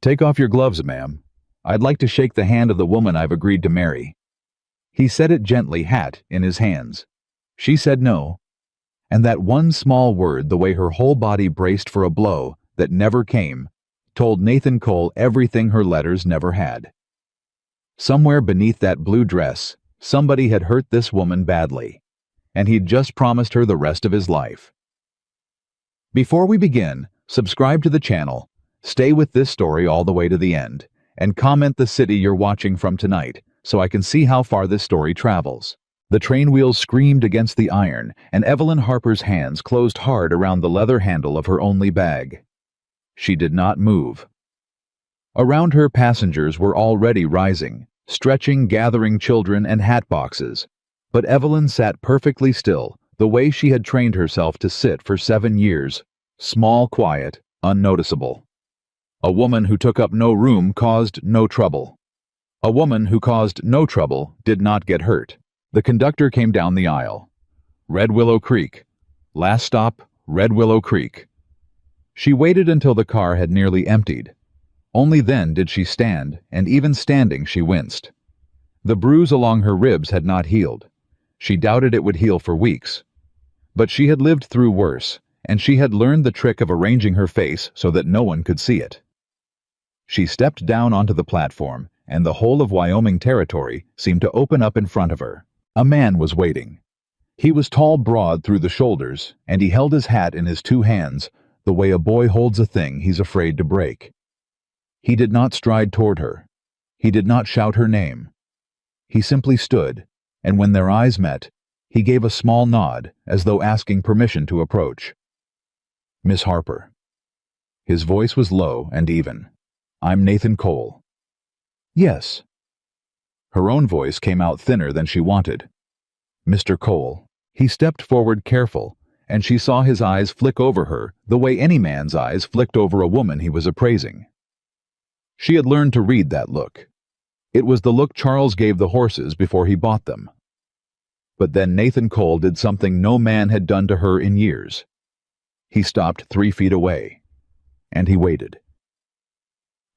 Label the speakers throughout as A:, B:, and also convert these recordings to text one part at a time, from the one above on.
A: Take off your gloves, ma'am. I'd like to shake the hand of the woman I've agreed to marry. He said it gently, hat in his hands. She said no, and that one small word, the way her whole body braced for a blow that never came, told Nathan Cole everything her letters never had. Somewhere beneath that blue dress, somebody had hurt this woman badly, and he'd just promised her the rest of his life. Before we begin, subscribe to the channel, stay with this story all the way to the end, and comment the city you're watching from tonight so I can see how far this story travels. The train wheels screamed against the iron, and Evelyn Harper's hands closed hard around the leather handle of her only bag. She did not move. Around her, passengers were already rising, stretching, gathering children and hat boxes. But Evelyn sat perfectly still, the way she had trained herself to sit for 7 years, small, quiet, unnoticeable. A woman who took up no room caused no trouble. A woman who caused no trouble did not get hurt. The conductor came down the aisle. Red Willow Creek. Last stop, Red Willow Creek. She waited until the car had nearly emptied. Only then did she stand, and even standing she winced. The bruise along her ribs had not healed. She doubted it would heal for weeks. But she had lived through worse, and she had learned the trick of arranging her face so that no one could see it. She stepped down onto the platform, and the whole of Wyoming Territory seemed to open up in front of her. A man was waiting. He was tall, broad through the shoulders, and he held his hat in his 2 hands, the way a boy holds a thing he's afraid to break. He did not stride toward her. He did not shout her name. He simply stood, and when their eyes met, he gave a small nod, as though asking permission to approach. Miss Harper. His voice was low and even. I'm Nathan Cole. Yes. Her own voice came out thinner than she wanted. Mr. Cole. He stepped forward, careful, and she saw his eyes flick over her the way any man's eyes flicked over a woman he was appraising. She had learned to read that look. It was the look Charles gave the horses before he bought them. But then Nathan Cole did something no man had done to her in years. He stopped 3 feet away, and he waited.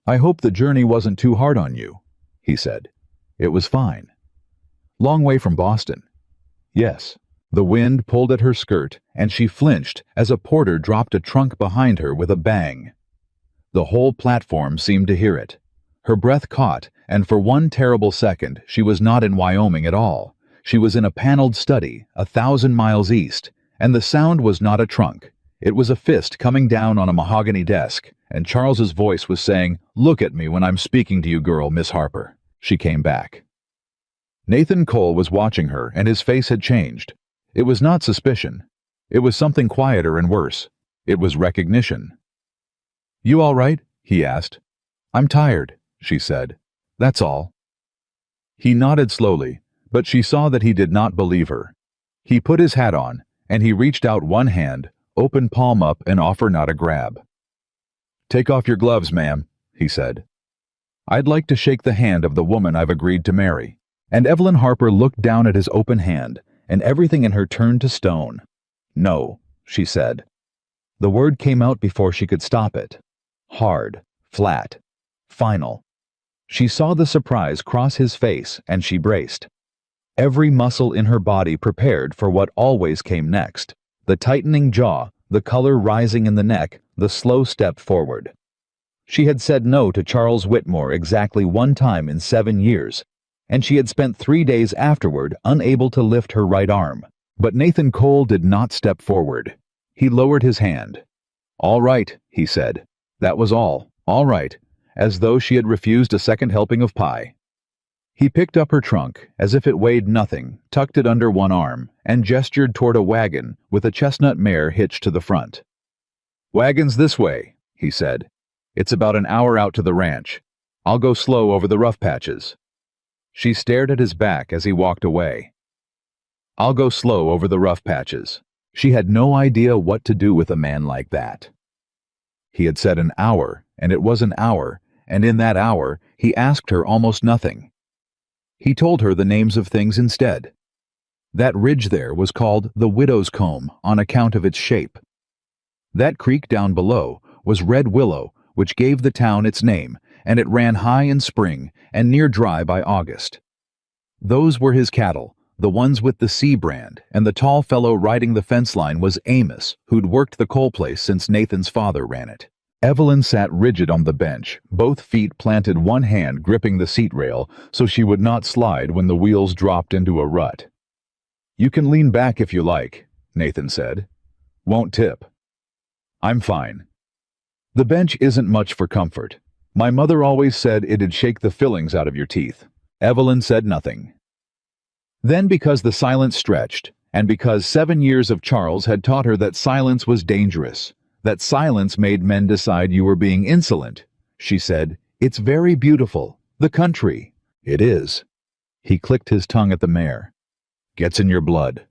A: I hope the journey wasn't too hard on you, he said. It was fine. Long way from Boston. Yes. The wind pulled at her skirt, and she flinched as a porter dropped a trunk behind her with a bang. The whole platform seemed to hear it. Her breath caught, and for one terrible second she was not in Wyoming at all. She was in a paneled study 1,000 miles east, and the sound was not a trunk. It was a fist coming down on a mahogany desk, and Charles's voice was saying, "Look at me when I'm speaking to you, girl, Miss Harper." She came back. Nathan Cole was watching her, and his face had changed. It was not suspicion. It was something quieter and worse. It was recognition. You all right? He asked. I'm tired, she said. That's all. He nodded slowly, but she saw that he did not believe her. He put his hat on, and he reached out one hand, open palm up, and offer not a grab. Take off your gloves, ma'am, he said. I'd like to shake the hand of the woman I've agreed to marry. And Evelyn Harper looked down at his open hand, and everything in her turned to stone. No, she said. The word came out before she could stop it. Hard, flat, final. She saw the surprise cross his face, and she braced. Every muscle in her body prepared for what always came next. The tightening jaw, the color rising in the neck, the slow step forward. She had said no to Charles Whitmore exactly 1 time in 7 years, and she had spent 3 days afterward unable to lift her right arm. But Nathan Cole did not step forward. He lowered his hand. All right, he said. That was all right, as though she had refused a second helping of pie. He picked up her trunk, as if it weighed nothing, tucked it under one arm, and gestured toward a wagon with a chestnut mare hitched to the front. Wagon's this way, he said. It's about an hour out to the ranch. I'll go slow over the rough patches. She stared at his back as he walked away. I'll go slow over the rough patches. She had no idea what to do with a man like that. He had said an hour, and it was an hour, and in that hour he asked her almost nothing. He told her the names of things instead. That ridge there was called the Widow's Comb on account of its shape. That creek down below was Red Willow, which gave the town its name, and it ran high in spring and near dry by August. Those were his cattle, the ones with the C brand, and the tall fellow riding the fence line was Amos, who'd worked the coal place since Nathan's father ran it. Evelyn sat rigid on the bench, both feet planted, one hand gripping the seat rail so she would not slide when the wheels dropped into a rut. "You can lean back if you like," Nathan said. "Won't tip." "I'm fine." "The bench isn't much for comfort. My mother always said it'd shake the fillings out of your teeth." Evelyn said nothing. Then, because the silence stretched, and because 7 years of Charles had taught her that silence was dangerous, that silence made men decide you were being insolent, she said, "It's very beautiful. The country." "It is." He clicked his tongue at the mare. "Gets in your blood.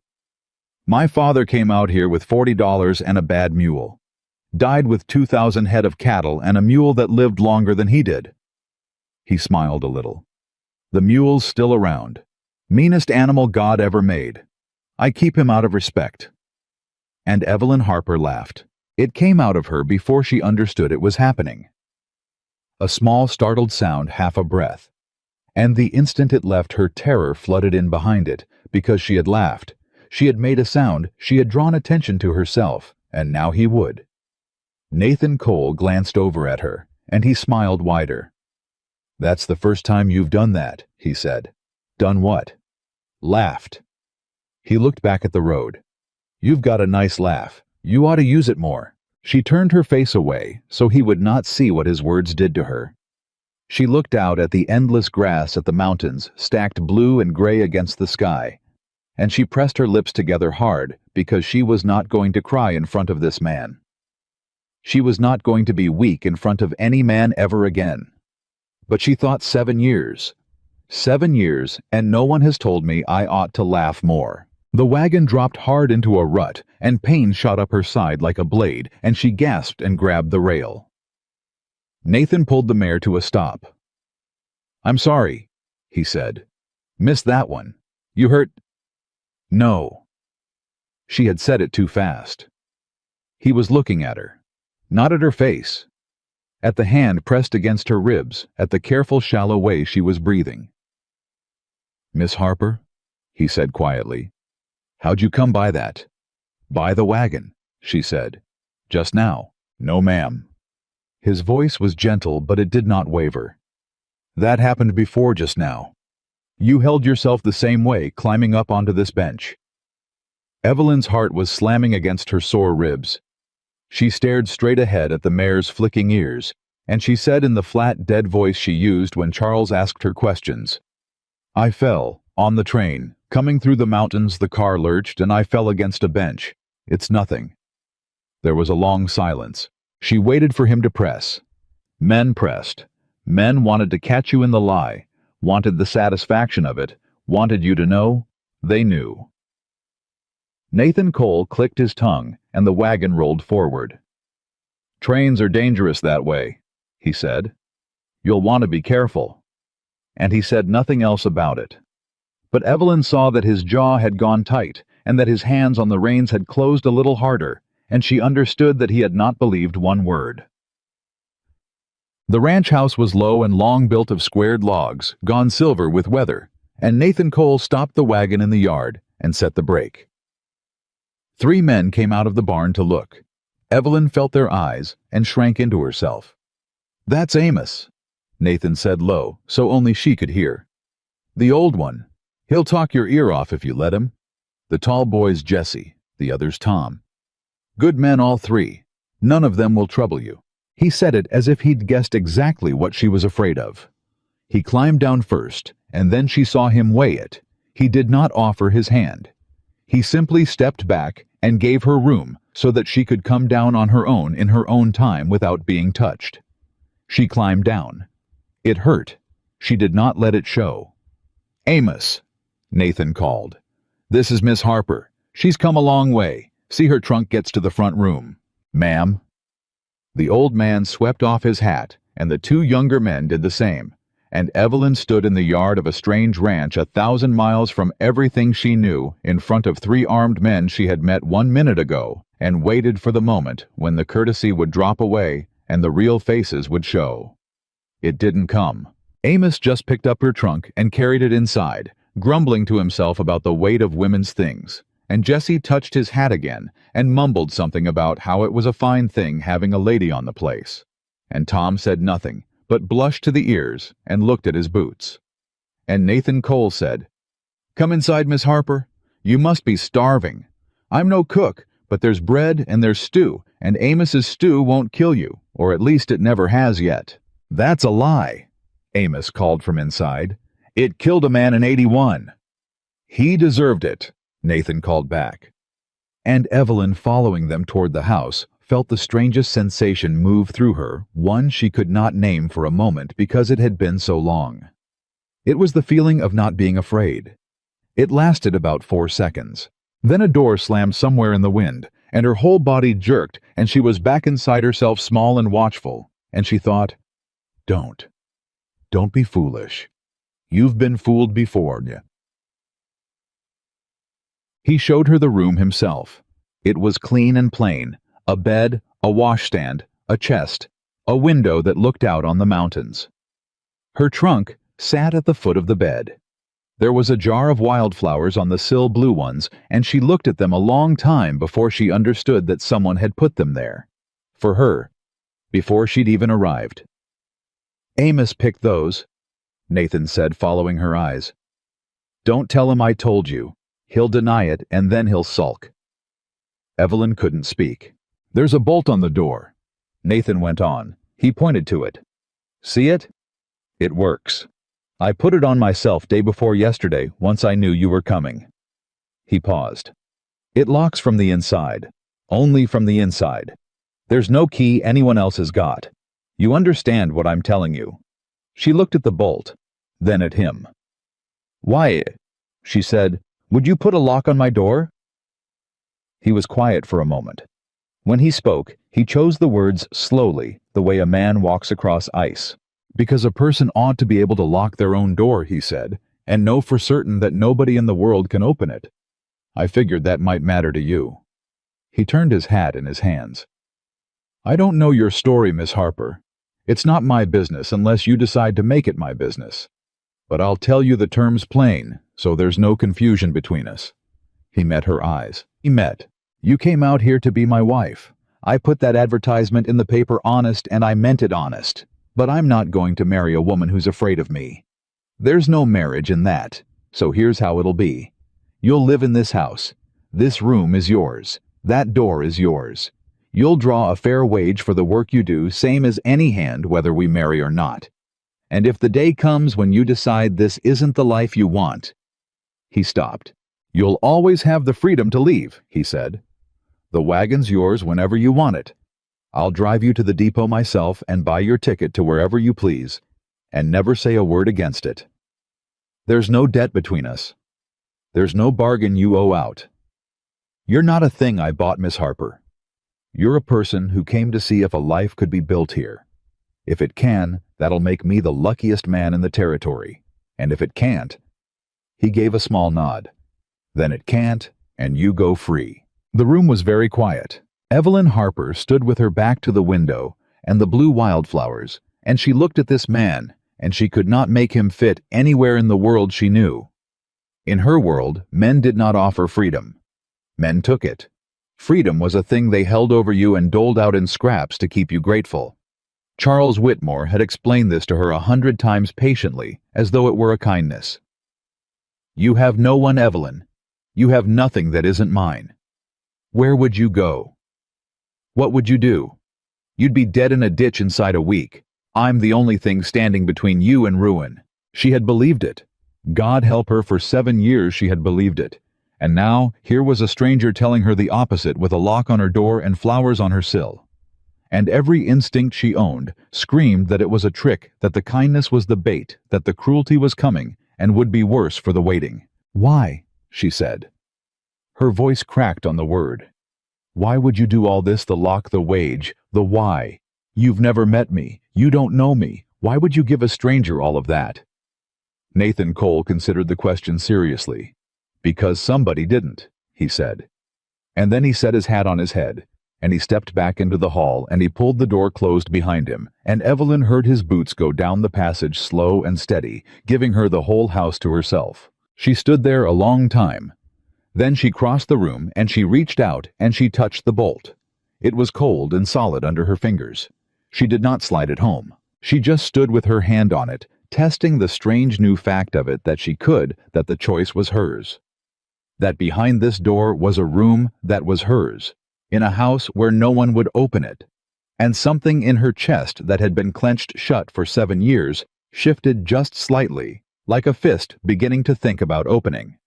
A: My father came out here with $40 and a bad mule. Died with 2,000 head of cattle and a mule that lived longer than he did." He smiled a little. "The mule's still around. Meanest animal God ever made. I keep him out of respect." And Evelyn Harper laughed. It came out of her before she understood it was happening. A small startled sound, half a breath. And the instant it left, her terror flooded in behind it, because she had laughed. She had made a sound, she had drawn attention to herself, and now he would. Nathan Cole glanced over at her, and he smiled wider. "That's the first time you've done that," he said. "Done what?" "Laughed." He looked back at the road. "You've got a nice laugh. You ought to use it more." She turned her face away so he would not see what his words did to her. She looked out at the endless grass, at the mountains, stacked blue and gray against the sky, and she pressed her lips together hard because she was not going to cry in front of this man. She was not going to be weak in front of any man ever again. But she thought 7 years. 7 years, and no one has told me I ought to laugh more. The wagon dropped hard into a rut, and pain shot up her side like a blade, and she gasped and grabbed the rail. Nathan pulled the mare to a stop. "I'm sorry," he said. "Missed that one. You hurt?" "No." She had said it too fast. He was looking at her, not at her face, at the hand pressed against her ribs, at the careful, shallow way she was breathing. "Miss Harper," he said quietly, "how'd you come by that?" "By the wagon," she said. "Just now." "No, ma'am." His voice was gentle, but it did not waver. "That happened before just now. You held yourself the same way, climbing up onto this bench." Evelyn's heart was slamming against her sore ribs. She stared straight ahead at the mare's flicking ears, and she said in the flat, dead voice she used when Charles asked her questions, "I fell, on the train. Coming through the mountains, the car lurched, and I fell against a bench. It's nothing." There was a long silence. She waited for him to press. Men pressed. Men wanted to catch you in the lie, wanted the satisfaction of it, wanted you to know. They knew. Nathan Cole clicked his tongue, and the wagon rolled forward. "Trains are dangerous that way," he said. "You'll want to be careful." And he said nothing else about it. But Evelyn saw that his jaw had gone tight, and that his hands on the reins had closed a little harder, and she understood that he had not believed one word. The ranch house was low and long, built of squared logs, gone silver with weather, and Nathan Cole stopped the wagon in the yard and set the brake. 3 men came out of the barn to look. Evelyn felt their eyes and shrank into herself. "That's Amos," Nathan said low, so only she could hear. "The old one. He'll talk your ear off if you let him. The tall boy's Jesse, the other's Tom. Good men all 3. None of them will trouble you." He said it as if he'd guessed exactly what she was afraid of. He climbed down first, and then she saw him weigh it. He did not offer his hand. He simply stepped back and gave her room so that she could come down on her own in her own time without being touched. She climbed down. It hurt. She did not let it show. "Amos," Nathan called. "This is Miss Harper. She's come a long way. See her trunk gets to the front room." "Ma'am." The old man swept off his hat, and the 2 younger men did the same, and Evelyn stood in the yard of a strange ranch 1,000 miles from everything she knew, in front of 3 armed men she had met 1 minute ago, and waited for the moment when the courtesy would drop away and the real faces would show. It didn't come. Amos just picked up her trunk and carried it inside, grumbling to himself about the weight of women's things, and Jesse touched his hat again and mumbled something about how it was a fine thing having a lady on the place. And Tom said nothing, but blushed to the ears and looked at his boots. And Nathan Cole said, "Come inside, Miss Harper. You must be starving. I'm no cook, but there's bread and there's stew, and Amos's stew won't kill you, or at least it never has yet." "That's a lie," Amos called from inside. "It killed a man in 81. "He deserved it," Nathan called back. And Evelyn, following them toward the house, felt the strangest sensation move through her, one she could not name for a moment because it had been so long. It was the feeling of not being afraid. It lasted about 4 seconds. Then a door slammed somewhere in the wind, and her whole body jerked, and she was back inside herself, small and watchful, and she thought, Don't be foolish. You've been fooled before." He showed her the room himself. It was clean and plain, a bed, a washstand, a chest, a window that looked out on the mountains. Her trunk sat at the foot of the bed. There was a jar of wildflowers on the sill, blue ones, and she looked at them a long time before she understood that someone had put them there. For her, before she'd even arrived. "Amos picked those," Nathan said, following her eyes. "Don't tell him I told you. He'll deny it, and then he'll sulk." Evelyn couldn't speak. "There's a bolt on the door," Nathan went on. He pointed to it. "See it? It works. I put it on myself day before yesterday, once I knew you were coming." He paused. "It locks from the inside. Only from the inside. There's no key anyone else has got. You understand what I'm telling you?" She looked at the bolt, then at him. "Why," she said, "would you put a lock on my door?" He was quiet for a moment. When he spoke, he chose the words slowly, the way a man walks across ice. "Because a person ought to be able to lock their own door," he said, "and know for certain that nobody in the world can open it. I figured that might matter to you." He turned his hat in his hands. "I don't know your story, Miss Harper. It's not my business unless you decide to make it my business. But I'll tell you the terms plain, so there's no confusion between us." He met her eyes. "You came out here to be my wife. I put that advertisement in the paper honest, and I meant it honest. But I'm not going to marry a woman who's afraid of me. There's no marriage in that, so here's how it'll be. You'll live in this house. This room is yours. That door is yours. You'll draw a fair wage for the work you do, same as any hand, whether we marry or not. And if the day comes when you decide this isn't the life you want—" He stopped. "You'll always have the freedom to leave," he said. "The wagon's yours whenever you want it. I'll drive you to the depot myself and buy your ticket to wherever you please, and never say a word against it. There's no debt between us. There's no bargain you owe out. You're not a thing I bought, Miss Harper. You're a person who came to see if a life could be built here. If it can, that'll make me the luckiest man in the territory. And if it can't—" He gave a small nod. "Then it can't, and you go free." The room was very quiet. Evelyn Harper stood with her back to the window and the blue wildflowers, and she looked at this man, and she could not make him fit anywhere in the world she knew. In her world, men did not offer freedom. Men took it. Freedom was a thing they held over you and doled out in scraps to keep you grateful. Charles Whitmore had explained this to her 100 times patiently, as though it were a kindness. "You have no one, Evelyn. You have nothing that isn't mine. Where would you go? What would you do? You'd be dead in a ditch inside a week. I'm the only thing standing between you and ruin." She had believed it. God help her, for 7 years she had believed it. And now, here was a stranger telling her the opposite, with a lock on her door and flowers on her sill. And every instinct she owned screamed that it was a trick, that the kindness was the bait, that the cruelty was coming, and would be worse for the waiting. "Why?" she said. Her voice cracked on the word. "Why would you do all this, the lock, the wage, the why? You've never met me. You don't know me. Why would you give a stranger all of that?" Nathan Cole considered the question seriously. "Because somebody didn't," he said. And then he set his hat on his head. and he stepped back into the hall and he pulled the door closed behind him, and Evelyn heard his boots go down the passage slow and steady, giving her the whole house to herself. She stood there a long time. Then she crossed the room and she reached out and she touched the bolt. It was cold and solid under her fingers. She did not slide it home. She just stood with her hand on it, testing the strange new fact of it that the choice was hers. That behind this door was a room that was hers, in a house where no one would open it. And something in her chest that had been clenched shut for 7 years shifted just slightly, like a fist beginning to think about opening.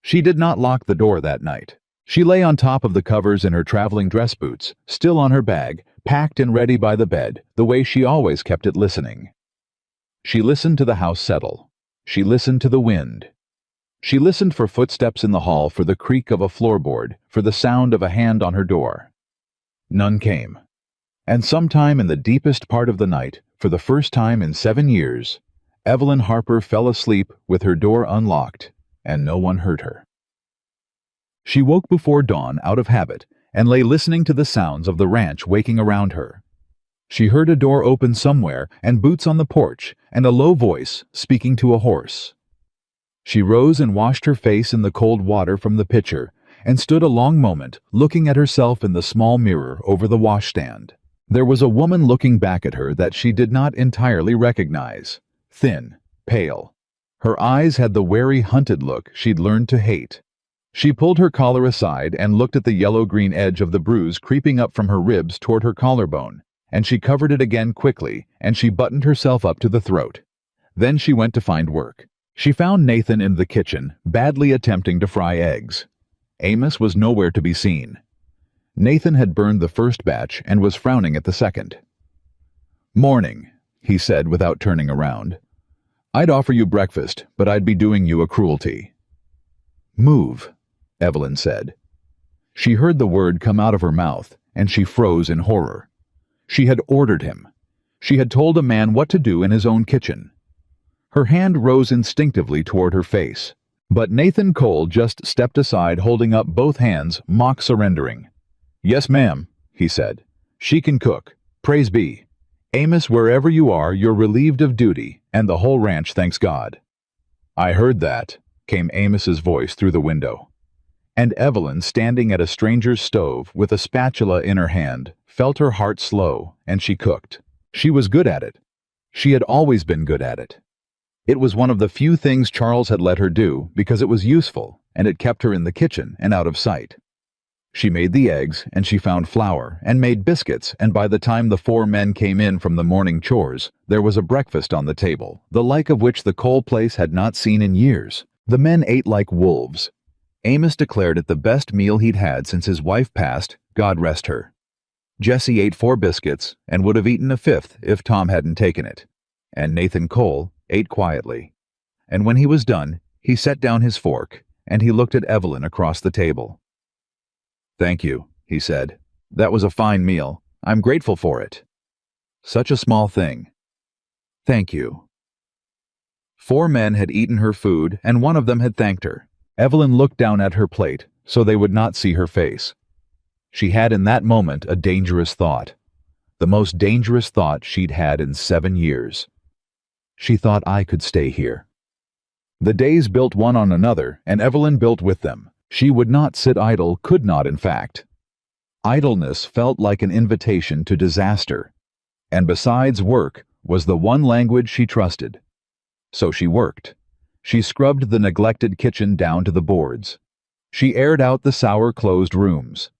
A: She did not lock the door that night. She lay on top of the covers in her traveling dress boots, still on her bag, packed and ready by the bed, the way she always kept it, listening. She listened to the house settle. She listened to the wind. She listened for footsteps in the hall, for the creak of a floorboard, for the sound of a hand on her door. None came. And sometime in the deepest part of the night, for the first time in 7 years, Evelyn Harper fell asleep with her door unlocked, and no one heard her. She woke before dawn out of habit and lay listening to the sounds of the ranch waking around her. She heard a door open somewhere and boots on the porch and a low voice speaking to a horse. She rose and washed her face in the cold water from the pitcher and stood a long moment looking at herself in the small mirror over the washstand. There was a woman looking back at her that she did not entirely recognize. Thin, pale. Her eyes had the wary, hunted look she'd learned to hate. She pulled her collar aside and looked at the yellow-green edge of the bruise creeping up from her ribs toward her collarbone, and she covered it again quickly, and she buttoned herself up to the throat. Then she went to find work. She found Nathan in the kitchen, badly attempting to fry eggs. Amos was nowhere to be seen. Nathan had burned the first batch and was frowning at the second. "Morning," he said without turning around. "I'd offer you breakfast, but I'd be doing you a cruelty." "Move," Evelyn said. She heard the word come out of her mouth, and she froze in horror. She had ordered him. She had told a man what to do in his own kitchen. Her hand rose instinctively toward her face, but Nathan Cole just stepped aside, holding up both hands, mock surrendering. "Yes, ma'am," he said. "She can cook. Praise be. Amos, wherever you are, you're relieved of duty, and the whole ranch thanks God." "I heard that," came Amos's voice through the window. And Evelyn, standing at a stranger's stove with a spatula in her hand, felt her heart slow, and she cooked. She was good at it. She had always been good at it. It was one of the few things Charles had let her do because it was useful, and it kept her in the kitchen and out of sight. She made the eggs, and she found flour, and made biscuits, and by the time the 4 men came in from the morning chores, there was a breakfast on the table, the like of which the Cole place had not seen in years. The men ate like wolves. Amos declared it the best meal he'd had since his wife passed, God rest her. Jesse ate 4 biscuits and would have eaten a 5th if Tom hadn't taken it. And Nathan Cole ate quietly. And when he was done, he set down his fork, and he looked at Evelyn across the table. "Thank you," he said. "That was a fine meal. I'm grateful for it." "Such a small thing." "Thank you." 4 men had eaten her food, and one of them had thanked her. Evelyn looked down at her plate, so they would not see her face. She had in that moment a dangerous thought. The most dangerous thought she'd had in 7 years. She thought, I could stay here. The days built one on another, and Evelyn built with them. She would not sit idle, could not in fact. Idleness felt like an invitation to disaster, and besides work was the one language she trusted. So she worked. She scrubbed the neglected kitchen down to the boards. She aired out the sour closed rooms.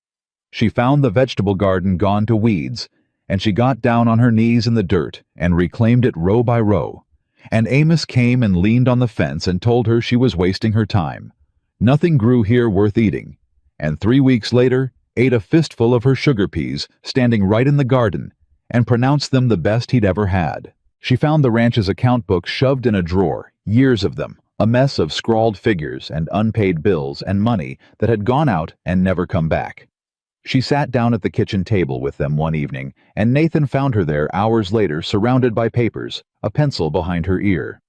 A: She found the vegetable garden gone to weeds, and she got down on her knees in the dirt and reclaimed it row by row. And Amos came and leaned on the fence and told her she was wasting her time. Nothing grew here worth eating, and 3 weeks later ate a fistful of her sugar peas standing right in the garden and pronounced them the best he'd ever had. She found the ranch's account book shoved in a drawer, years of them, a mess of scrawled figures and unpaid bills and money that had gone out and never come back. She sat down at the kitchen table with them one evening, and Nathan found her there hours later surrounded by papers, a pencil behind her ear.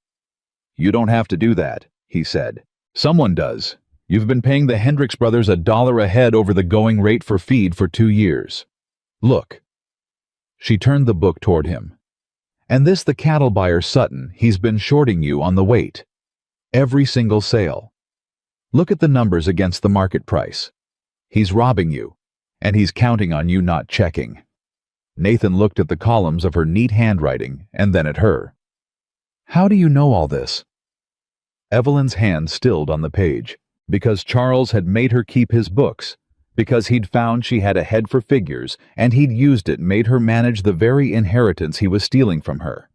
A: "You don't have to do that," he said. "Someone does. You've been paying the Hendricks brothers $1 a head over the going rate for feed for 2 years. Look." She turned the book toward him. "And this the cattle buyer Sutton, he's been shorting you on the weight. Every single sale. Look at the numbers against the market price. He's robbing you, and he's counting on you not checking." Nathan looked at the columns of her neat handwriting and then at her. "How do you know all this?" Evelyn's hand stilled on the page. Because Charles had made her keep his books, because he'd found she had a head for figures, and he'd used it, made her manage the very inheritance he was stealing from her,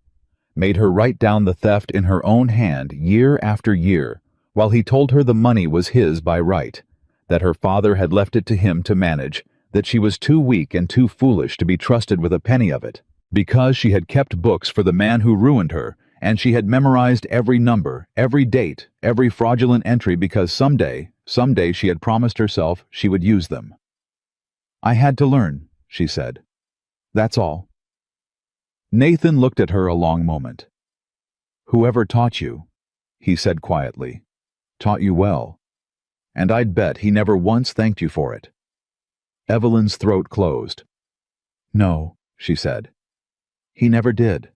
A: made her write down the theft in her own hand year after year, while he told her the money was his by right, that her father had left it to him to manage, that she was too weak and too foolish to be trusted with a penny of it, because she had kept books for the man who ruined her, and she had memorized every number, every date, every fraudulent entry because someday she had promised herself she would use them. "I had to learn," she said. "That's all." Nathan looked at her a long moment. "Whoever taught you," he said quietly, "taught you well. And I'd bet he never once thanked you for it." Evelyn's throat closed. "No," she said. "He never did."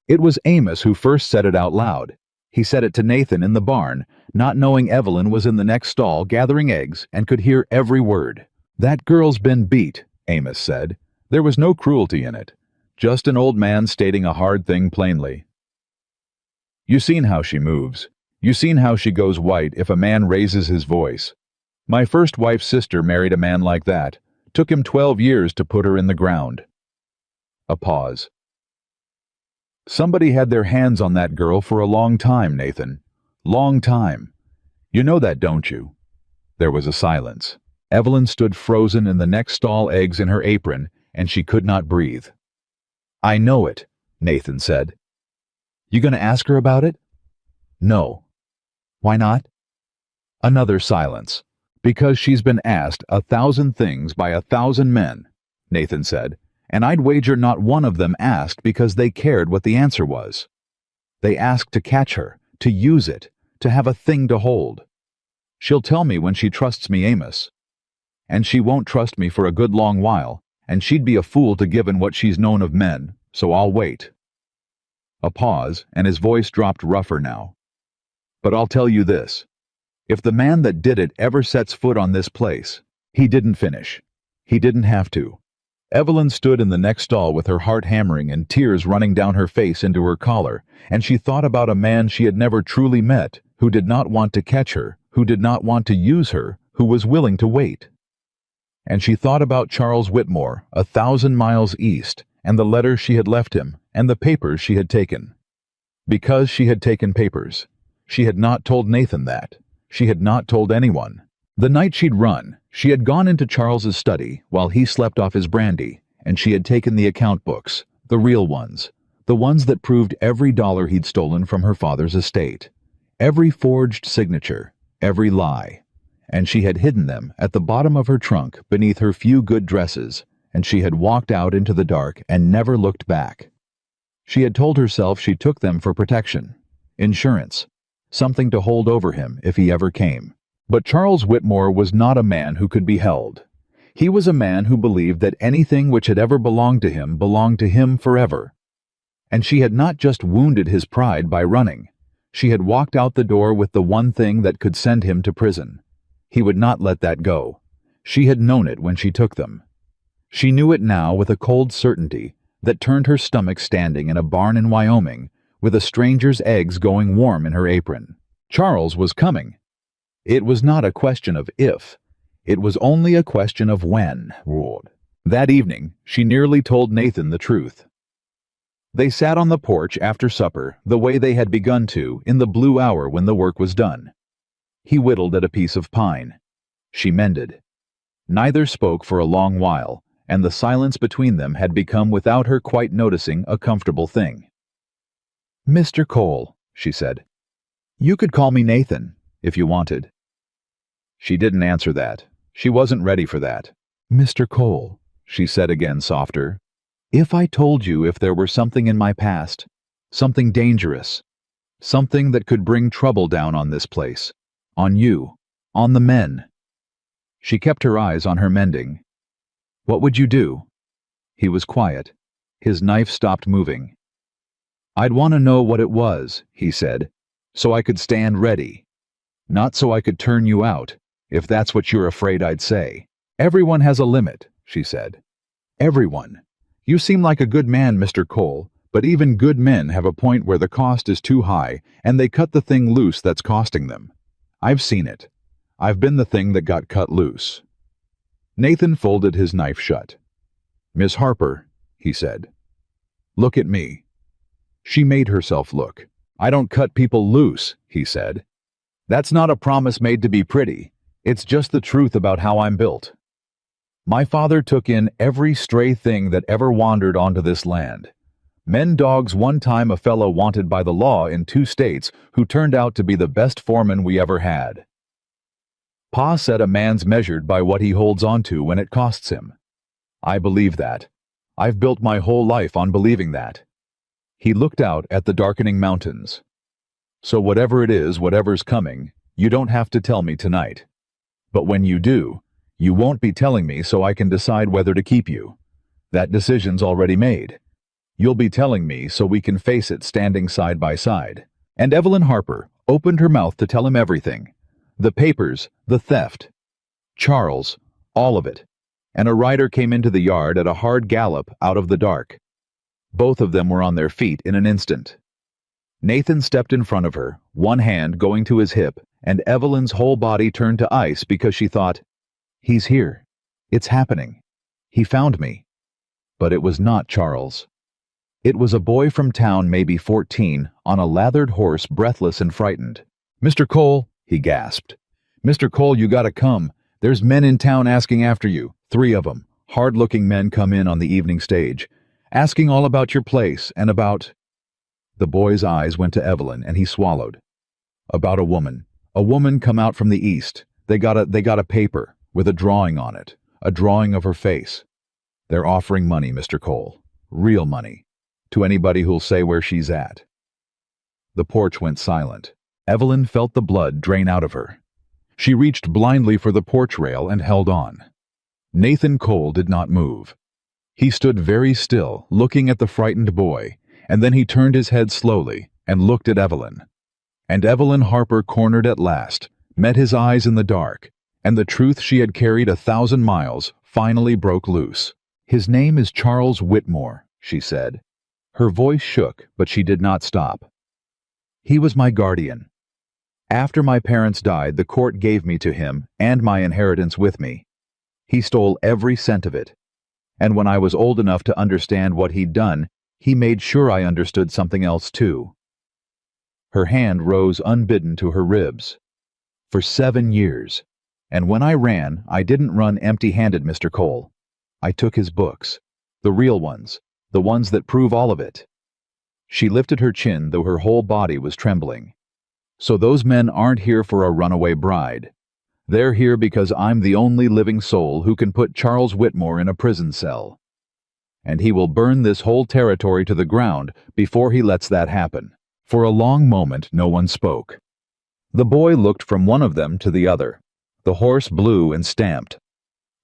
A: It was Amos who first said it out loud. He said it to Nathan in the barn, not knowing Evelyn was in the next stall gathering eggs and could hear every word. "That girl's been beat," Amos said. There was no cruelty in it, just an old man stating a hard thing plainly. "You seen how she moves. You seen how she goes white if a man raises his voice. My first wife's sister married a man like that. Took him 12 years to put her in the ground." A pause. "Somebody had their hands on that girl for a long time, Nathan. Long time. You know that, don't you?" There was a silence. Evelyn stood frozen in the next stall, eggs in her apron, and she could not breathe. "I know it," Nathan said. "You gonna ask her about it?" "No." "Why not?" Another silence. "Because she's been asked 1,000 things by 1,000 men," Nathan said. "And I'd wager not one of them asked because they cared what the answer was. They asked to catch her, to use it, to have a thing to hold. She'll tell me when she trusts me, Amos. And she won't trust me for a good long while, and she'd be a fool to give in what she's known of men, so I'll wait." A pause, and his voice dropped rougher now. "But I'll tell you this. If the man that did it ever sets foot on this place," he didn't finish. He didn't have to. Evelyn stood in the next stall with her heart hammering and tears running down her face into her collar, and she thought about a man she had never truly met, who did not want to catch her, who did not want to use her, who was willing to wait. And she thought about Charles Whitmore, 1,000 miles east, and the letters she had left him, and the papers she had taken. Because she had taken papers. She had not told Nathan that. She had not told anyone. The night she'd run, she had gone into Charles's study while he slept off his brandy, and she had taken the account books, the real ones, the ones that proved every dollar he'd stolen from her father's estate, every forged signature, every lie, and she had hidden them at the bottom of her trunk beneath her few good dresses, and she had walked out into the dark and never looked back. She had told herself she took them for protection, insurance, something to hold over him if he ever came. But Charles Whitmore was not a man who could be held. He was a man who believed that anything which had ever belonged to him forever. And she had not just wounded his pride by running. She had walked out the door with the one thing that could send him to prison. He would not let that go. She had known it when she took them. She knew it now with a cold certainty that turned her stomach standing in a barn in Wyoming, with a stranger's eggs going warm in her apron. Charles was coming. It was not a question of if. It was only a question of when. That evening, she nearly told Nathan the truth. They sat on the porch after supper, the way they had begun to, in the blue hour when the work was done. He whittled at a piece of pine. She mended. Neither spoke for a long while, and the silence between them had become, without her quite noticing, a comfortable thing. "Mr. Cole," she said. "You could call me Nathan, if you wanted." She didn't answer that. She wasn't ready for that. "Mr. Cole," she said again, softer, "if I told you if there were something in my past, something dangerous, Something that could bring trouble down on this place. On you. On the men. She kept her eyes on her mending. What would you do? He was quiet. His knife stopped moving. I'd want to know what it was, he said, so I could stand ready. Not so I could turn you out, if that's what you're afraid I'd say. Everyone has a limit, she said. Everyone. You seem like a good man, Mr. Cole, but even good men have a point where the cost is too high and they cut the thing loose that's costing them. I've seen it. I've been the thing that got cut loose. Nathan folded his knife shut. Miss Harper, he said. Look at me. She made herself look. I don't cut people loose, he said. That's not a promise made to be pretty. It's just the truth about how I'm built. My father took in every stray thing that ever wandered onto this land. Men dogs one time a fellow wanted by the law in 2 states who turned out to be the best foreman we ever had. Pa said a man's measured by what he holds onto when it costs him. I believe that. I've built my whole life on believing that. He looked out at the darkening mountains. So whatever it is, whatever's coming, you don't have to tell me tonight. But when you do, you won't be telling me so I can decide whether to keep you. That decision's already made. You'll be telling me so we can face it standing side by side. And Evelyn Harper opened her mouth to tell him everything. The papers, the theft, Charles, all of it. And a rider came into the yard at a hard gallop out of the dark. Both of them were on their feet in an instant. Nathan stepped in front of her, one hand going to his hip, and Evelyn's whole body turned to ice because she thought, he's here. It's happening. He found me. But it was not Charles. It was a boy from town, maybe 14, on a lathered horse, breathless and frightened. Mr. Cole, he gasped. Mr. Cole, you gotta come. There's men in town asking after you. 3 of them. Hard-looking men come in on the evening stage, asking all about your place and about... The boy's eyes went to Evelyn, and he swallowed. About a woman. A woman come out from the east. They got a paper with a drawing on it. A drawing of her face. They're offering money, Mr. Cole. Real money. To anybody who'll say where she's at. The porch went silent. Evelyn felt the blood drain out of her. She reached blindly for the porch rail and held on. Nathan Cole did not move. He stood very still, looking at the frightened boy, and then he turned his head slowly and looked at Evelyn. And Evelyn Harper, cornered at last, met his eyes in the dark, and the truth she had carried 1,000 miles finally broke loose. His name is Charles Whitmore, she said. Her voice shook, but she did not stop. He was my guardian. After my parents died, the court gave me to him and my inheritance with me. He stole every cent of it. And when I was old enough to understand what he'd done, he made sure I understood something else too. Her hand rose unbidden to her ribs. For 7 years. And when I ran, I didn't run empty-handed, Mr. Cole. I took his books. The real ones. The ones that prove all of it. She lifted her chin, though her whole body was trembling. So those men aren't here for a runaway bride. They're here because I'm the only living soul who can put Charles Whitmore in a prison cell. And he will burn this whole territory to the ground before he lets that happen. For a long moment, no one spoke. The boy looked from one of them to the other. The horse blew and stamped.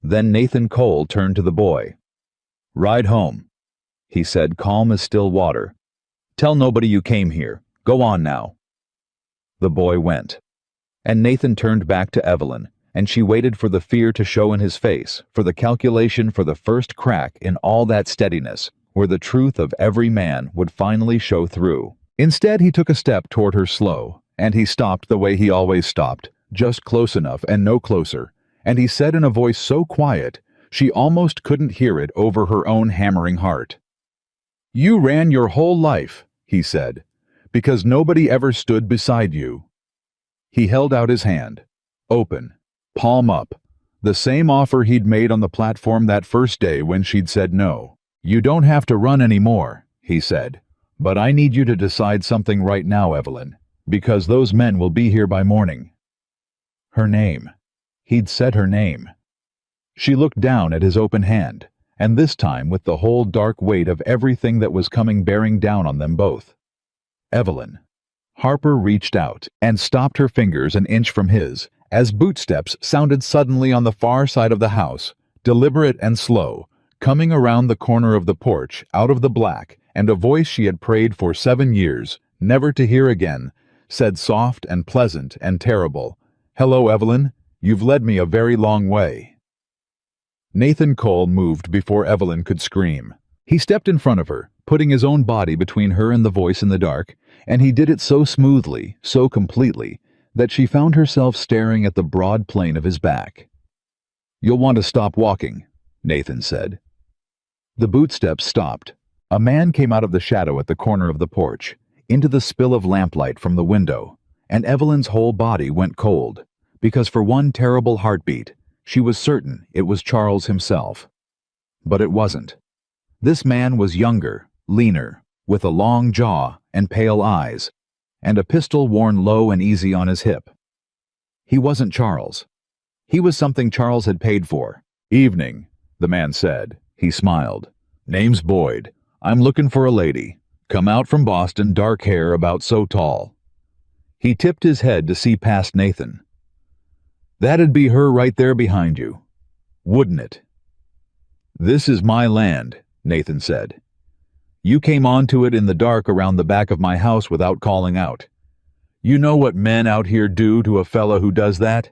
A: Then Nathan Cole turned to the boy. Ride home, he said, calm as still water. Tell nobody you came here. Go on now. The boy went. And Nathan turned back to Evelyn, and she waited for the fear to show in his face, for the calculation, for the first crack in all that steadiness, where the truth of every man would finally show through. Instead, he took a step toward her slow, and he stopped the way he always stopped, just close enough and no closer, and he said in a voice so quiet, she almost couldn't hear it over her own hammering heart. You ran your whole life, he said, because nobody ever stood beside you. He held out his hand, open, palm up, the same offer he'd made on the platform that first day when she'd said no. You don't have to run anymore, he said, but I need you to decide something right now, Evelyn, because those men will be here by morning. Her name. He'd said her name. She looked down at his open hand, and this time with the whole dark weight of everything that was coming bearing down on them both. Evelyn. Harper reached out and stopped her fingers an inch from his, as bootsteps sounded suddenly on the far side of the house, deliberate and slow, coming around the corner of the porch, out of the black, and a voice she had prayed for 7 years, never to hear again, said soft and pleasant and terrible, "Hello, Evelyn. You've led me a very long way." Nathan Cole moved before Evelyn could scream. He stepped in front of her, putting his own body between her and the voice in the dark, and he did it so smoothly, so completely, that she found herself staring at the broad plane of his back. "You'll want to stop walking," Nathan said. The bootsteps stopped. A man came out of the shadow at the corner of the porch, into the spill of lamplight from the window, and Evelyn's whole body went cold, because for one terrible heartbeat, she was certain it was Charles himself. But it wasn't. This man was younger, leaner, with a long jaw and pale eyes, and a pistol worn low and easy on his hip. He wasn't Charles. He was something Charles had paid for. "Evening," the man said. He smiled. "Name's Boyd. I'm looking for a lady. Come out from Boston, dark hair, about so tall." He tipped his head to see past Nathan. "That'd be her right there behind you, wouldn't it?" "This is my land," Nathan said. "You came onto it in the dark around the back of my house without calling out. You know what men out here do to a fella who does that?"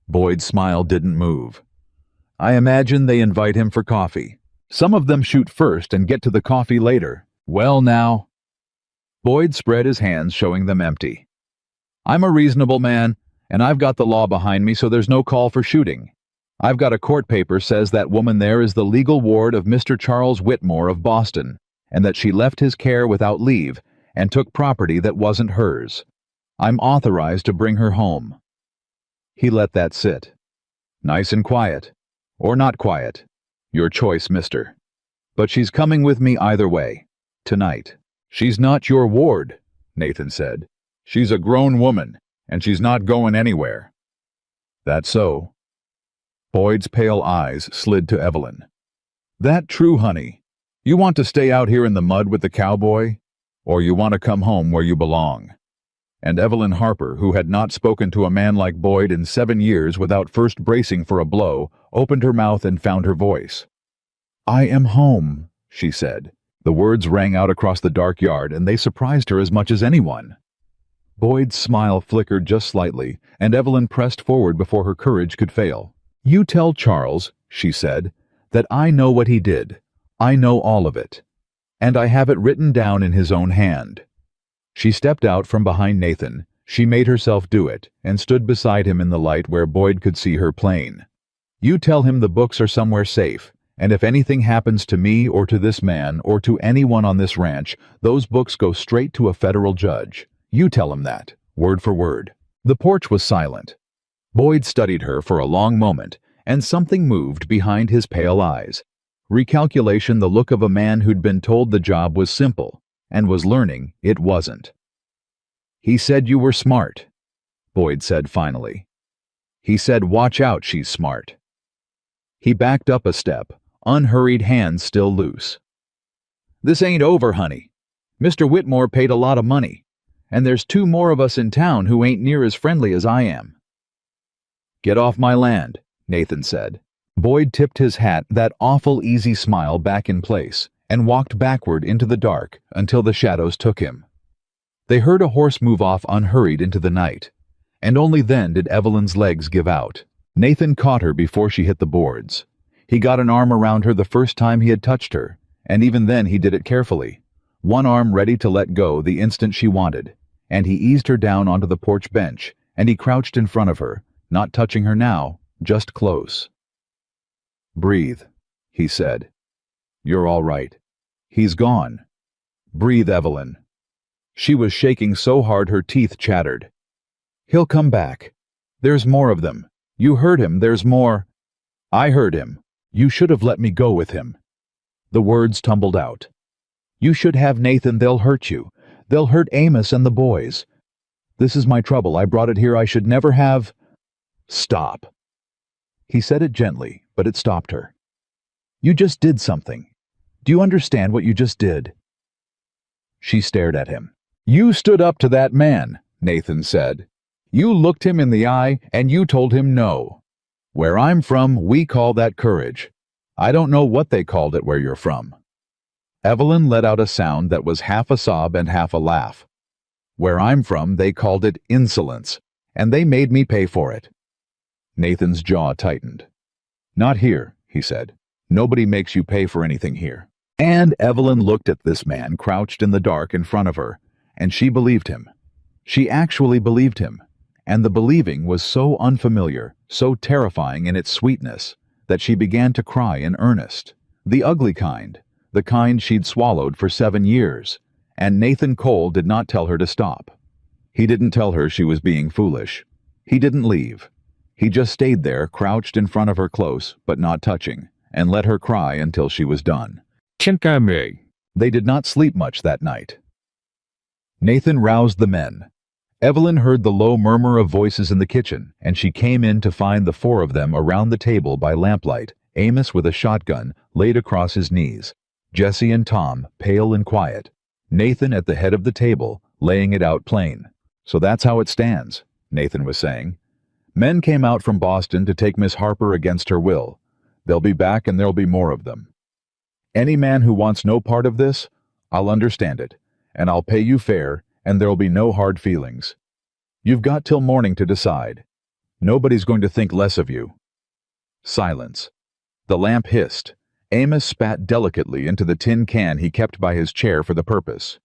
A: Boyd's smile didn't move. "I imagine they invite him for coffee. Some of them shoot first and get to the coffee later. Well now." Boyd spread his hands, showing them empty. "I'm a reasonable man, and I've got the law behind me, so there's no call for shooting. I've got a court paper says that woman there is the legal ward of Mr. Charles Whitmore of Boston, and that she left his care without leave and took property that wasn't hers. I'm authorized to bring her home." He let that sit. "Nice and quiet. Or not quiet. Your choice, mister. But she's coming with me either way. Tonight." "She's not your ward," Nathan said. "She's a grown woman, and she's not going anywhere." "That's so." Boyd's pale eyes slid to Evelyn. "That true, honey? You want to stay out here in the mud with the cowboy? Or you want to come home where you belong?" And Evelyn Harper, who had not spoken to a man like Boyd in 7 years without first bracing for a blow, opened her mouth and found her voice. "I am home," she said. The words rang out across the dark yard, and they surprised her as much as anyone. Boyd's smile flickered just slightly, and Evelyn pressed forward before her courage could fail. "You tell Charles," she said, "that I know what he did. I know all of it. And I have it written down in his own hand." She stepped out from behind Nathan. She made herself do it, and stood beside him in the light where Boyd could see her plain. "You tell him the books are somewhere safe, and if anything happens to me or to this man or to anyone on this ranch, those books go straight to a federal judge. You tell him that, word for word." The porch was silent. Boyd studied her for a long moment, and something moved behind his pale eyes. Recalculation, the look of a man who'd been told the job was simple, and was learning it wasn't. "He said you were smart," Boyd said finally. "He said watch out, she's smart." He backed up a step, unhurried, hands still loose. "This ain't over, honey. Mr. Whitmore paid a lot of money, and there's 2 more of us in town who ain't near as friendly as I am." "Get off my land," Nathan said. Boyd tipped his hat, that awful easy smile back in place, and walked backward into the dark until the shadows took him. They heard a horse move off unhurried into the night, and only then did Evelyn's legs give out. Nathan caught her before she hit the boards. He got an arm around her the first time he had touched her, and even then he did it carefully, one arm ready to let go the instant she wanted, and he eased her down onto the porch bench, and he crouched in front of her, not touching her now, just close. "Breathe," he said. "You're all right. He's gone. Breathe, Evelyn." She was shaking so hard her teeth chattered. "He'll come back. There's more of them. You heard him, there's more." "I heard him. You should have let me go with him." The words tumbled out. "You should have Nathan, they'll hurt you. They'll hurt Amos and the boys. This is my trouble, I brought it here, I should never have—" "Stop." He said it gently, but it stopped her. "You just did something. Do you understand what you just did?" She stared at him. You stood up to that man, Nathan said. You looked him in the eye and you told him no. Where I'm from, we call that courage. I don't know what they called it where you're from. Evelyn let out a sound that was half a sob and half a laugh. Where I'm from, they called it insolence, and they made me pay for it. Nathan's jaw tightened. Not here, he said. Nobody makes you pay for anything here. And Evelyn looked at this man crouched in the dark in front of her, and she believed him. She actually believed him, and the believing was so unfamiliar, so terrifying in its sweetness, that she began to cry in earnest. The ugly kind, the kind she'd swallowed for 7 years, and Nathan Cole did not tell her to stop. He didn't tell her she was being foolish. He didn't leave. He just stayed there, crouched in front of her close, but not touching, and let her cry until she was done. They did not sleep much that night. Nathan roused the men. Evelyn heard the low murmur of voices in the kitchen, and she came in to find the 4 of them around the table by lamplight, Amos with a shotgun laid across his knees, Jesse and Tom pale and quiet, Nathan at the head of the table, laying it out plain. So that's how it stands, Nathan was saying. Men came out from Boston to take Miss Harper against her will. They'll be back and there'll be more of them. Any man who wants no part of this, I'll understand it, and I'll pay you fair, and there'll be no hard feelings. You've got till morning to decide. Nobody's going to think less of you. Silence. The lamp hissed. Amos spat delicately into the tin can he kept by his chair for the purpose.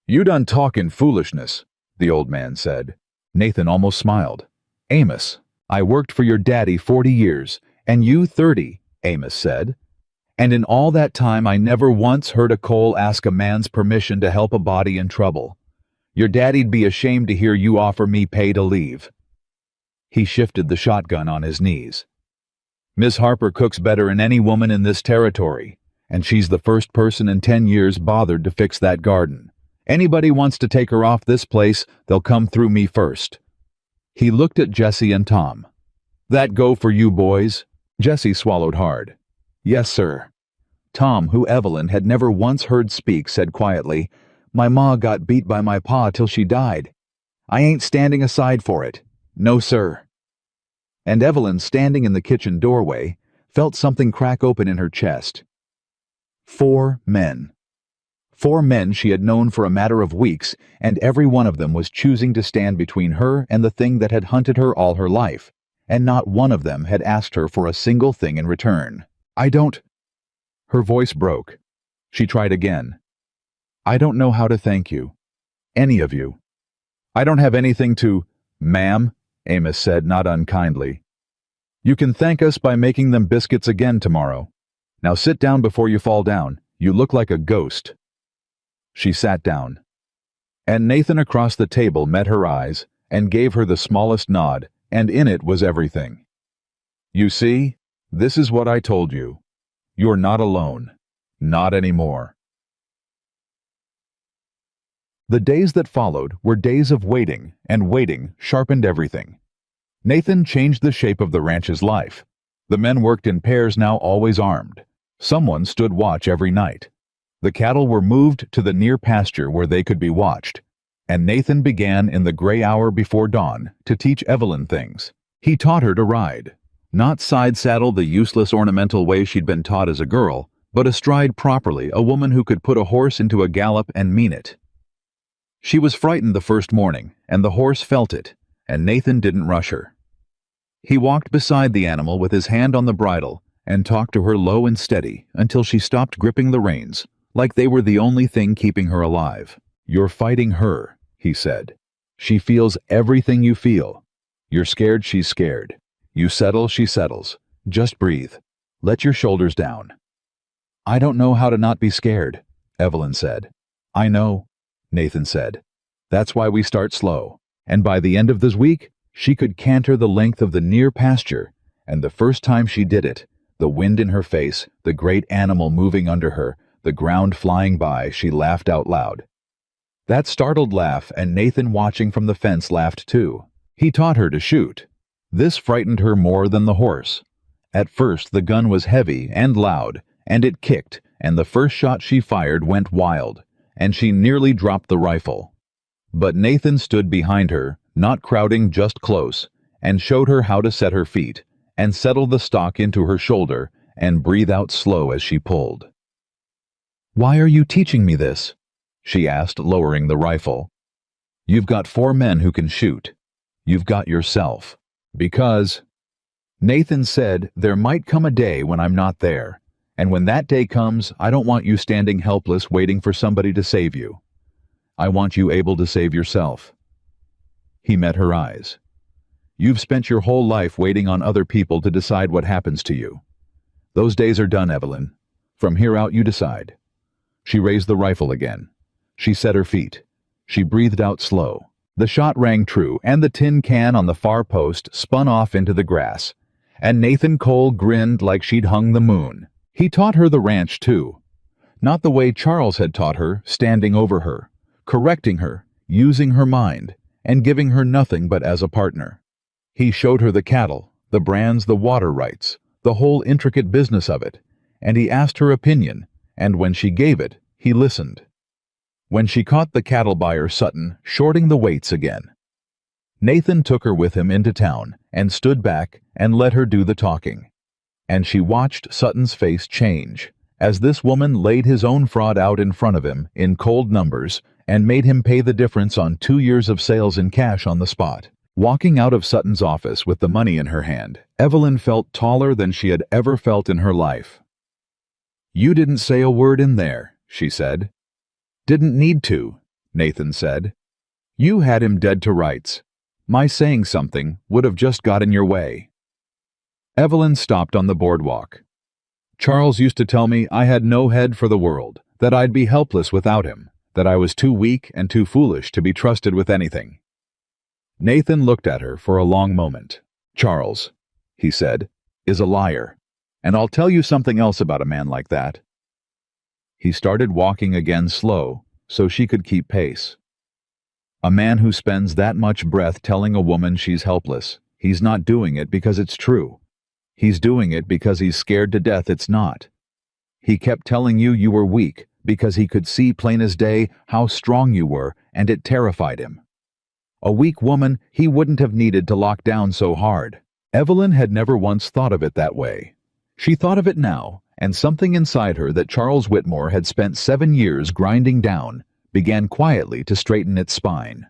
A: You done talkin' foolishness, the old man said. Nathan almost smiled. Amos, I worked for your daddy 40 years, and you 30, Amos said. And in all that time I never once heard a Cole ask a man's permission to help a body in trouble. Your daddy'd be ashamed to hear you offer me pay to leave. He shifted the shotgun on his knees. Miss Harper cooks better than any woman in this territory, and she's the first person in 10 years bothered to fix that garden. Anybody wants to take her off this place, they'll come through me first. He looked at Jesse and Tom. That go for you boys? Jesse swallowed hard. Yes, sir. Tom, who Evelyn had never once heard speak, said quietly, My ma got beat by my pa till she died. I ain't standing aside for it. No, sir. And Evelyn, standing in the kitchen doorway, felt something crack open in her chest. 4 men. 4 men she had known for a matter of weeks, and every one of them was choosing to stand between her and the thing that had hunted her all her life, and not one of them had asked her for a single thing in return. I don't... Her voice broke. She tried again. I don't know how to thank you. Any of you. I don't have anything to... Ma'am, Amos said, not unkindly. You can thank us by making them biscuits again tomorrow. Now sit down before you fall down. You look like a ghost. She sat down. And Nathan across the table met her eyes and gave her the smallest nod, and in it was everything. You see, this is what I told you. You're not alone. Not anymore. The days that followed were days of waiting, and waiting sharpened everything. Nathan changed the shape of the ranch's life. The men worked in pairs, now always armed. Someone stood watch every night. The cattle were moved to the near pasture where they could be watched, and Nathan began in the gray hour before dawn to teach Evelyn things. He taught her to ride, not side-saddle the useless ornamental way she'd been taught as a girl, but astride properly, a woman who could put a horse into a gallop and mean it. She was frightened the first morning, and the horse felt it, and Nathan didn't rush her. He walked beside the animal with his hand on the bridle and talked to her low and steady until she stopped gripping the reins, like they were the only thing keeping her alive. You're fighting her, he said. She feels everything you feel. You're scared, she's scared. You settle, she settles. Just breathe. Let your shoulders down. I don't know how to not be scared, Evelyn said. I know, Nathan said. That's why we start slow. And by the end of this week, she could canter the length of the near pasture, and the first time she did it, the wind in her face, the great animal moving under her, the ground flying by, she laughed out loud. That startled laugh, and Nathan, watching from the fence, laughed too. He taught her to shoot. This frightened her more than the horse. At first the gun was heavy and loud, and it kicked, and the first shot she fired went wild, and she nearly dropped the rifle. But Nathan stood behind her, not crowding, just close, and showed her how to set her feet, and settle the stock into her shoulder, and breathe out slow as she pulled. "Why are you teaching me this?" she asked, lowering the rifle. "You've got 4 men who can shoot. You've got yourself. Because," Nathan said, "there might come a day when I'm not there, and when that day comes, I don't want you standing helpless waiting for somebody to save you. I want you able to save yourself." He met her eyes. "You've spent your whole life waiting on other people to decide what happens to you. Those days are done, Evelyn. From here out you decide." She raised the rifle again. She set her feet. She breathed out slow. The shot rang true, and the tin can on the far post spun off into the grass, and Nathan Cole grinned like she'd hung the moon. He taught her the ranch, too. Not the way Charles had taught her, standing over her, correcting her, using her mind, and giving her nothing but as a partner. He showed her the cattle, the brands, the water rights, the whole intricate business of it, and he asked her opinion, and when she gave it, he listened. When she caught the cattle buyer Sutton shorting the weights again, Nathan took her with him into town and stood back and let her do the talking. And she watched Sutton's face change as this woman laid his own fraud out in front of him in cold numbers and made him pay the difference on 2 years of sales in cash on the spot. Walking out of Sutton's office with the money in her hand, Evelyn felt taller than she had ever felt in her life. "You didn't say a word in there," she said. "Didn't need to," Nathan said. "You had him dead to rights. My saying something would have just got in your way." Evelyn stopped on the boardwalk. "Charles used to tell me I had no head for the world, that I'd be helpless without him, that I was too weak and too foolish to be trusted with anything." Nathan looked at her for a long moment. "Charles," he said, "is a liar, and I'll tell you something else about a man like that." He started walking again slow, so she could keep pace. "A man who spends that much breath telling a woman she's helpless, he's not doing it because it's true. He's doing it because he's scared to death it's not. He kept telling you you were weak because he could see plain as day how strong you were, and it terrified him. A weak woman he wouldn't have needed to lock down so hard." Evelyn had never once thought of it that way. She thought of it now, and something inside her that Charles Whitmore had spent 7 years grinding down began quietly to straighten its spine.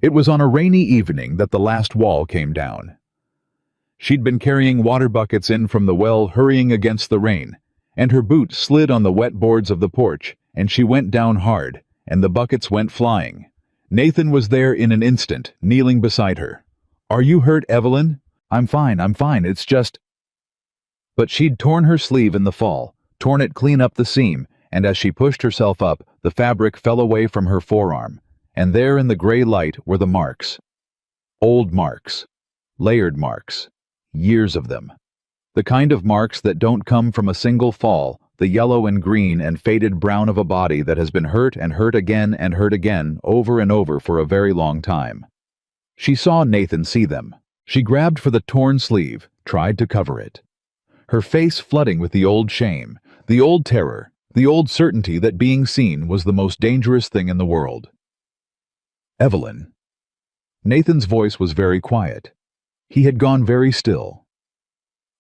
A: It was on a rainy evening that the last wall came down. She'd been carrying water buckets in from the well, hurrying against the rain, and her boot slid on the wet boards of the porch, and she went down hard, and the buckets went flying. Nathan was there in an instant, kneeling beside her. "Are you hurt, Evelyn?" I'm fine, it's just—" But she'd torn her sleeve in the fall, torn it clean up the seam, and as she pushed herself up, the fabric fell away from her forearm, and there in the gray light were the marks. Old marks. Layered marks. Years of them. The kind of marks that don't come from a single fall, the yellow and green and faded brown of a body that has been hurt and hurt again and hurt again over and over for a very long time. She saw Nathan see them. She grabbed for the torn sleeve, tried to cover it. Her face flooding with the old shame, the old terror, the old certainty that being seen was the most dangerous thing in the world. "Evelyn." Nathan's voice was very quiet. He had gone very still.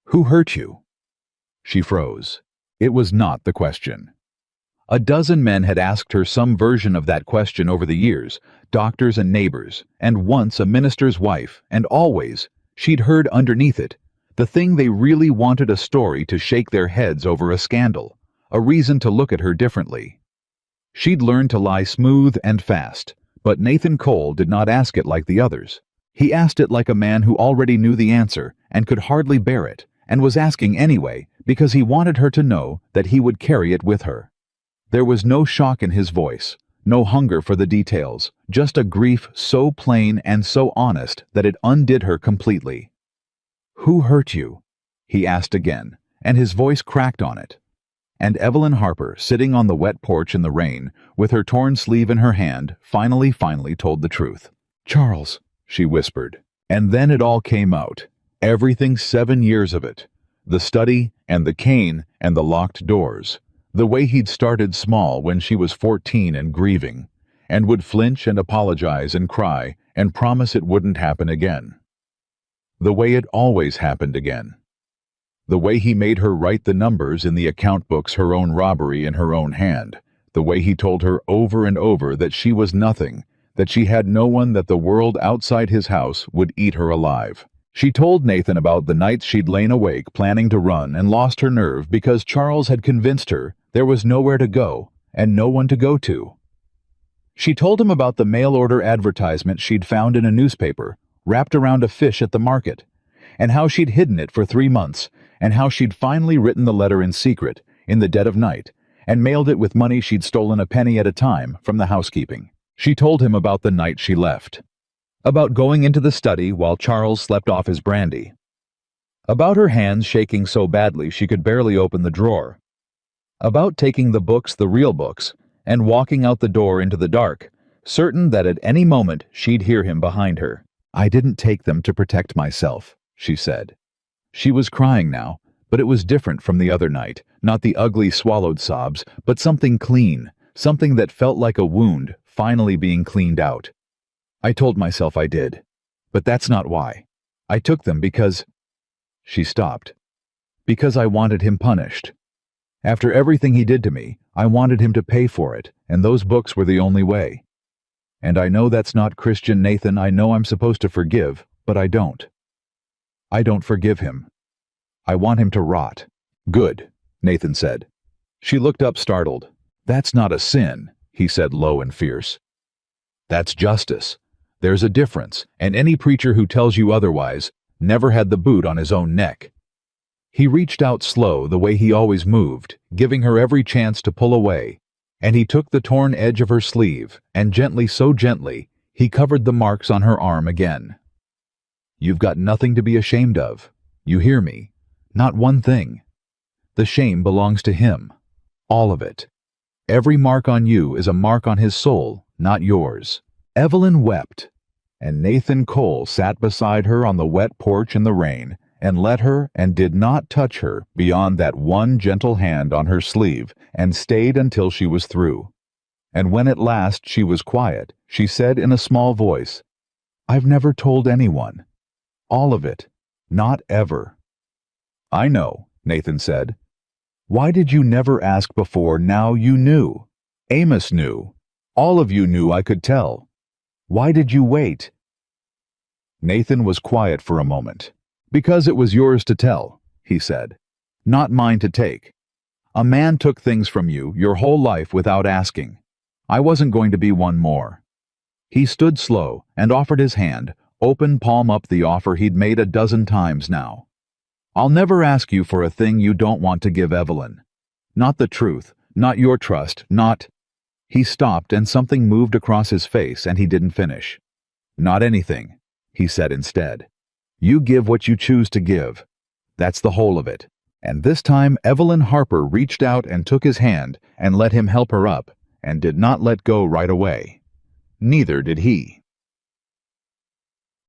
A: "Who hurt you?" She froze. It was not the question. A dozen men had asked her some version of that question over the years, doctors and neighbors, and once a minister's wife, and always, she'd heard underneath it, the thing they really wanted: a story to shake their heads over, a scandal, a reason to look at her differently. She'd learned to lie smooth and fast, but Nathan Cole did not ask it like the others. He asked it like a man who already knew the answer and could hardly bear it, and was asking anyway because he wanted her to know that he would carry it with her. There was no shock in his voice, no hunger for the details, just a grief so plain and so honest that it undid her completely. "Who hurt you?" he asked again, and his voice cracked on it. And Evelyn Harper, sitting on the wet porch in the rain, with her torn sleeve in her hand, finally told the truth. "Charles," she whispered. And then it all came out. Everything, 7 years of it. The study, and the cane, and the locked doors. The way he'd started small when she was 14 and grieving. and would flinch and apologize and cry and promise it wouldn't happen again. The way it always happened again. The way he made her write the numbers in the account books, her own robbery in her own hand. The way he told her over and over that she was nothing, that she had no one, that the world outside his house would eat her alive. She told Nathan about the nights she'd lain awake planning to run and lost her nerve because Charles had convinced her there was nowhere to go and no one to go to. She told him about the mail-order advertisement she'd found in a newspaper, wrapped around a fish at the market, and how she'd hidden it for 3 months, and how she'd finally written the letter in secret, in the dead of night, and mailed it with money she'd stolen a penny at a time from the housekeeping. She told him about the night she left, about going into the study while Charles slept off his brandy, about her hands shaking so badly she could barely open the drawer, about taking the books, the real books, and walking out the door into the dark, certain that at any moment she'd hear him behind her. "I didn't take them to protect myself," she said. She was crying now, but it was different from the other night, not the ugly swallowed sobs, but something clean, something that felt like a wound finally being cleaned out. "I told myself I did, but that's not why. I took them because—" She stopped. "Because I wanted him punished. After everything he did to me, I wanted him to pay for it, and those books were the only way. And I know that's not Christian, Nathan. I know I'm supposed to forgive, but I don't. I don't forgive him. I want him to rot." "Good," Nathan said. She looked up startled. "That's not a sin," he said low and fierce. "That's justice. There's a difference, and any preacher who tells you otherwise never had the boot on his own neck." He reached out slow, the way he always moved, giving her every chance to pull away, and he took the torn edge of her sleeve, and gently, so gently, he covered the marks on her arm again. "You've got nothing to be ashamed of. You hear me? Not one thing. The shame belongs to him. All of it. Every mark on you is a mark on his soul, not yours." Evelyn wept, and Nathan Cole sat beside her on the wet porch in the rain, and let her and did not touch her beyond that one gentle hand on her sleeve, and stayed until she was through. And when at last she was quiet, she said in a small voice, "I've never told anyone. All of it. Not ever." "I know," Nathan said. "Why did you never ask before? Now you knew. Amos knew. All of you knew I could tell. Why did you wait?" Nathan was quiet for a moment. "Because it was yours to tell," he said. "Not mine to take. A man took things from you your whole life without asking. I wasn't going to be one more." He stood slow and offered his hand, open palm up, the offer he'd made a dozen times now. "I'll never ask you for a thing you don't want to give, Evelyn. Not the truth, not your trust, not—" He stopped and something moved across his face and he didn't finish. "Not anything," he said instead. "You give what you choose to give. That's the whole of it." And this time Evelyn Harper reached out and took his hand and let him help her up, and did not let go right away. Neither did he.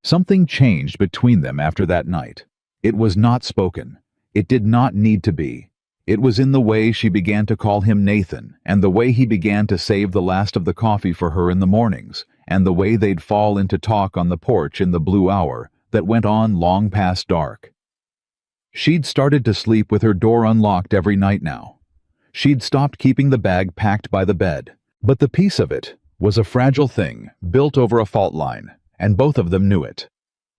A: Something changed between them after that night. It was not spoken. It did not need to be. It was in the way she began to call him Nathan, and the way he began to save the last of the coffee for her in the mornings, and the way they'd fall into talk on the porch in the blue hour that went on long past dark. She'd started to sleep with her door unlocked every night now. She'd stopped keeping the bag packed by the bed, but the piece of it was a fragile thing built over a fault line, and both of them knew it.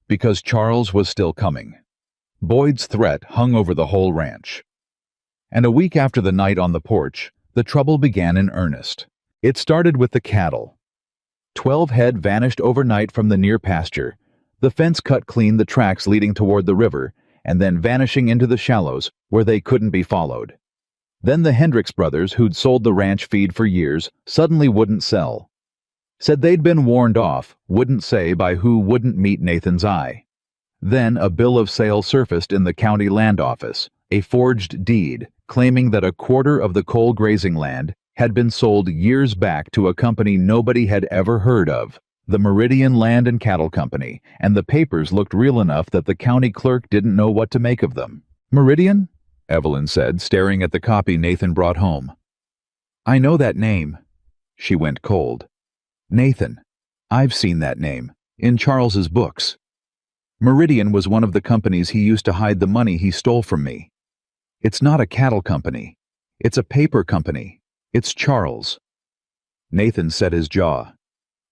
A: Because Charles was still coming. Boyd's threat hung over the whole ranch. And a week after the night on the porch, the trouble began in earnest. It started with the cattle. 12 head vanished overnight from the near pasture, the fence cut clean the tracks leading toward the river, and then vanishing into the shallows where they couldn't be followed. Then the Hendricks brothers, who'd sold the ranch feed for years, suddenly wouldn't sell. Said they'd been warned off, wouldn't say by who, wouldn't meet Nathan's eye. Then a bill of sale surfaced in the county land office, a forged deed, claiming that a quarter of the coal grazing land had been sold years back to a company nobody had ever heard of, the Meridian Land and Cattle Company, and the papers looked real enough that the county clerk didn't know what to make of them. "Meridian?" Evelyn said, staring at the copy Nathan brought home. "I know that name." She went cold. Nathan. I've seen that name. In Charles's books. Meridian was one of the companies he used to hide the money he stole from me. It's not a cattle company. It's a paper company. It's Charles. Nathan set his jaw.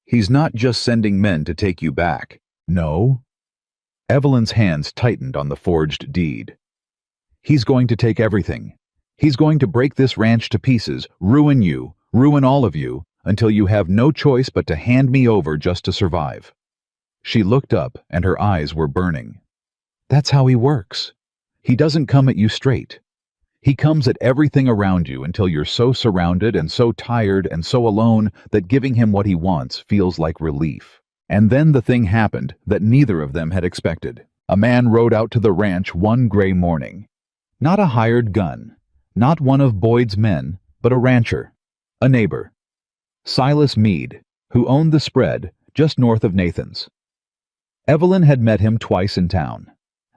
A: He's not just sending men to take you back. No. Evelyn's hands tightened on the forged deed. He's going to take everything. He's going to break this ranch to pieces, ruin you, ruin all of you, until you have no choice but to hand me over just to survive. She looked up, and her eyes were burning. That's how he works. He doesn't come at you straight. He comes at everything around you until you're so surrounded and so tired and so alone that giving him what he wants feels like relief. And then the thing happened that neither of them had expected. A man rode out to the ranch one gray morning. Not a hired gun. Not one of Boyd's men, but a rancher. A neighbor. Silas Meade, who owned the spread just north of Nathan's. Evelyn had met him twice in town.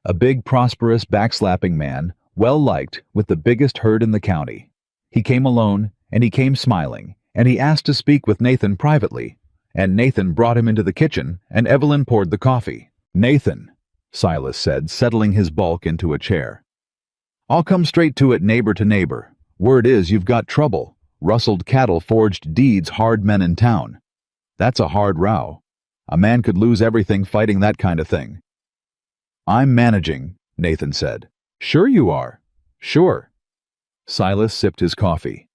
A: A big, prosperous, backslapping man, well-liked, with the biggest herd in the county. He came alone, and he came smiling, and he asked to speak with Nathan privately, and Nathan brought him into the kitchen, and Evelyn poured the coffee. Nathan, Silas said, settling his bulk into a chair. I'll come straight to it, neighbor to neighbor. Word is you've got trouble. Rustled cattle, forged deeds, hard men in town. That's a hard row. A man could lose everything fighting that kind of thing. I'm managing, Nathan said. Sure you are. Sure. Silas sipped his coffee.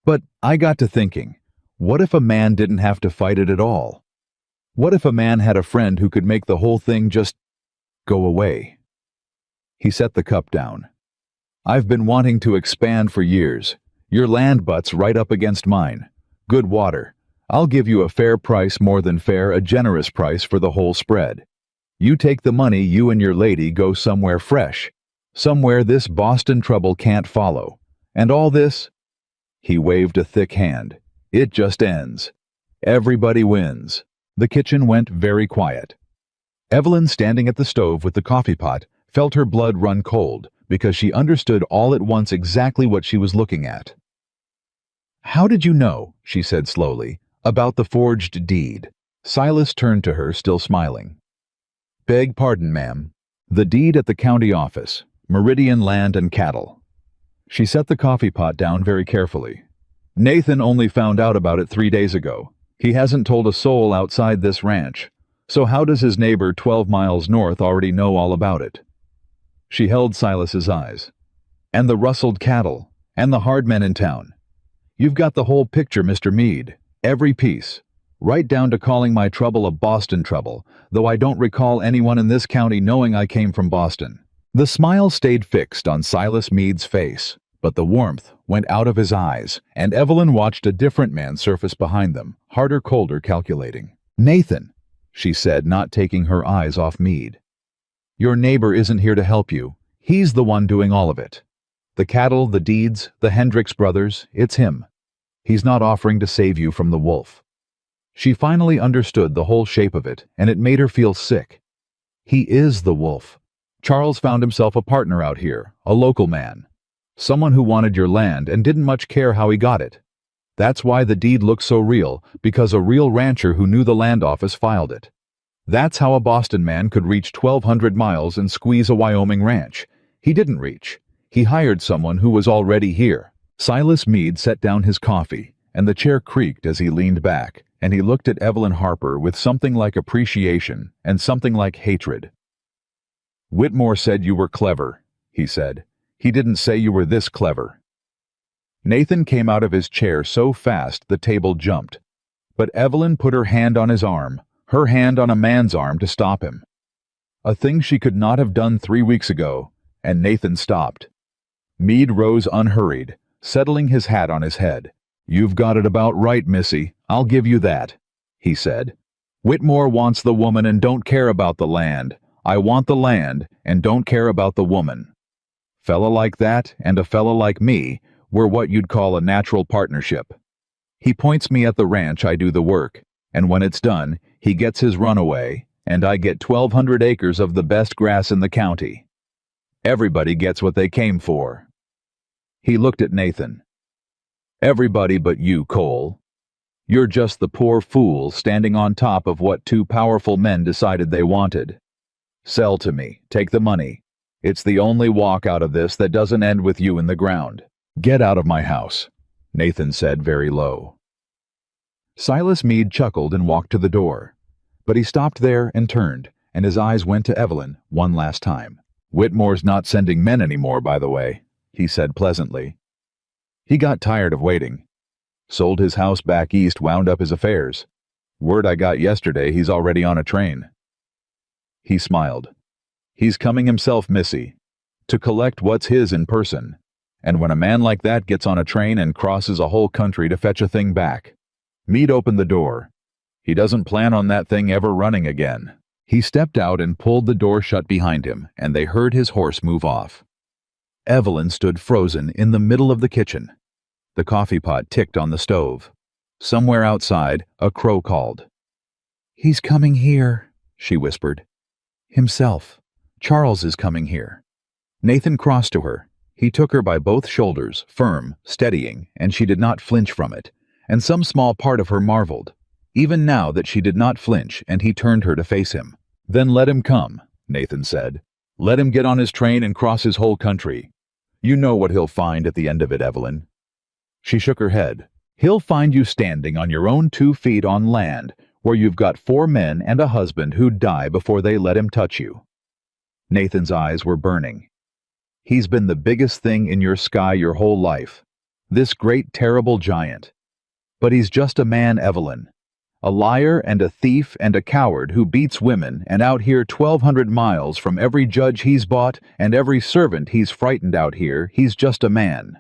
A: But I got to thinking, what if a man didn't have to fight it at all? What if a man had a friend who could make the whole thing just go away? He set the cup down. I've been wanting to expand for years. Your land butts right up against mine. Good water. I'll give you a fair price, more than fair, a generous price for the whole spread. You take the money, you and your lady go somewhere fresh. Somewhere this Boston trouble can't follow. And all this? He waved a thick hand. It just ends. Everybody wins. The kitchen went very quiet. Evelyn, standing at the stove with the coffee pot, felt her blood run cold because she understood all at once exactly what she was looking at. How did you know, she said slowly, about the forged deed? Silas turned to her, still smiling. Beg pardon, ma'am. The deed at the county office. Meridian Land and Cattle. She set the coffee pot down very carefully. Nathan only found out about it 3 days ago. He hasn't told a soul outside this ranch. So how does his neighbor 12 miles north already know all about it? She held Silas's eyes. And the rustled cattle, and the hard men in town. You've got the whole picture, Mr. Meade. Every piece. Right down to calling my trouble a Boston trouble, though I don't recall anyone in this county knowing I came from Boston. The smile stayed fixed on Silas Meade's face, but the warmth went out of his eyes, and Evelyn watched a different man surface behind them, harder, colder, calculating. Nathan, she said, not taking her eyes off Meade. Your neighbor isn't here to help you. He's the one doing all of it. The cattle, the deeds, the Hendricks brothers, it's him. He's not offering to save you from the wolf. She finally understood the whole shape of it, and it made her feel sick. He is the wolf. Charles found himself a partner out here, a local man. Someone who wanted your land and didn't much care how he got it. That's why the deed looked so real, because a real rancher who knew the land office filed it. That's how a Boston man could reach 1,200 miles and squeeze a Wyoming ranch. He didn't reach. He hired someone who was already here. Silas Meade set down his coffee, and the chair creaked as he leaned back, and he looked at Evelyn Harper with something like appreciation and something like hatred. Whitmore said you were clever, he said. He didn't say you were this clever. Nathan came out of his chair so fast the table jumped. But Evelyn put her hand on his arm, her hand on a man's arm, to stop him. A thing she could not have done 3 weeks ago, and Nathan stopped. Meade rose unhurried, settling his hat on his head. You've got it about right, missy. I'll give you that, he said. Whitmore wants the woman and don't care about the land. I want the land and don't care about the woman. Fella like that and a fella like me were what you'd call a natural partnership. He points me at the ranch, I do the work, and when it's done, he gets his runaway, and I get 1,200 acres of the best grass in the county. Everybody gets what they came for. He looked at Nathan. Everybody but you, Cole. You're just the poor fool standing on top of what two powerful men decided they wanted. Sell to me. Take the money. It's the only walk out of this that doesn't end with you in the ground. Get out of my house, Nathan said very low. Silas Meade chuckled and walked to the door. But he stopped there and turned, and his eyes went to Evelyn one last time. Whitmore's not sending men anymore, by the way, he said pleasantly. He got tired of waiting. Sold his house back east, wound up his affairs. Word I got yesterday, he's already on a train. He smiled. He's coming himself, Missy, to collect what's his in person. And when a man like that gets on a train and crosses a whole country to fetch a thing back. Meade opened the door. He doesn't plan on that thing ever running again. He stepped out and pulled the door shut behind him, and they heard his horse move off. Evelyn stood frozen in the middle of the kitchen. The coffee pot ticked on the stove. Somewhere outside, a crow called. "He's coming here," she whispered. "Himself. Charles is coming here." Nathan crossed to her. He took her by both shoulders, firm, steadying, and she did not flinch from it, and some small part of her marveled, even now that she did not flinch, and he turned her to face him. "Then let him come," Nathan said. "Let him get on his train and cross his whole country. You know what he'll find at the end of it, Evelyn." She shook her head. "He'll find you standing on your own 2 feet on land, where you've got 4 men and a husband who'd die before they let him touch you." Nathan's eyes were burning. "He's been the biggest thing in your sky your whole life. This great, terrible giant. But he's just a man, Evelyn. A liar and a thief and a coward who beats women, and out here 1,200 miles from every judge he's bought and every servant he's frightened out here, he's just a man.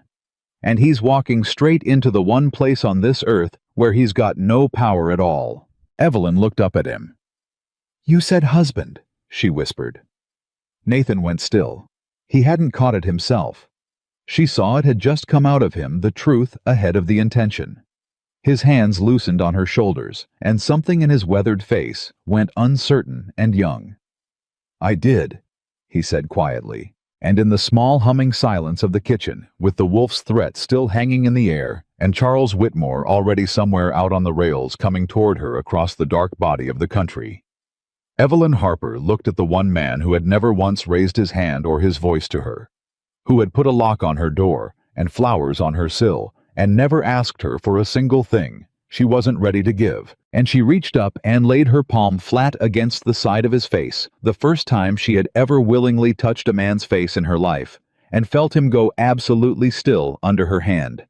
A: And he's walking straight into the one place on this earth where he's got no power at all." Evelyn looked up at him. "You said husband," she whispered. Nathan went still. He hadn't caught it himself. She saw it had just come out of him, the truth ahead of the intention. His hands loosened on her shoulders, and something in his weathered face went uncertain and young. "I did," he said quietly, and in the small humming silence of the kitchen, with the wolf's threat still hanging in the air, and Charles Whitmore already somewhere out on the rails coming toward her across the dark body of the country. Evelyn Harper looked at the one man who had never once raised his hand or his voice to her, who had put a lock on her door and flowers on her sill, and never asked her for a single thing she wasn't ready to give, and she reached up and laid her palm flat against the side of his face, the first time she had ever willingly touched a man's face in her life, and felt him go absolutely still under her hand,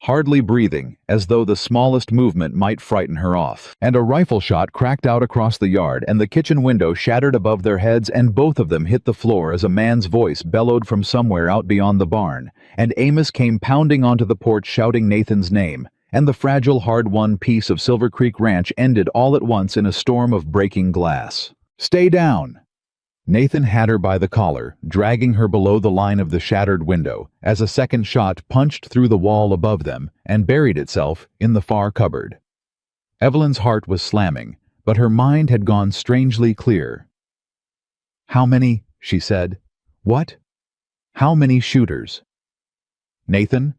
A: hardly breathing, as though the smallest movement might frighten her off. And a rifle shot cracked out across the yard, and the kitchen window shattered above their heads, and both of them hit the floor as a man's voice bellowed from somewhere out beyond the barn, and Amos came pounding onto the porch shouting Nathan's name, and the fragile, hard-won piece of Silver Creek Ranch ended all at once in a storm of breaking glass. "Stay down!" Nathan had her by the collar, dragging her below the line of the shattered window, as a second shot punched through the wall above them and buried itself in the far cupboard. Evelyn's heart was slamming, but her mind had gone strangely clear. "How many?" she said. "What? How many shooters?" "Nathan,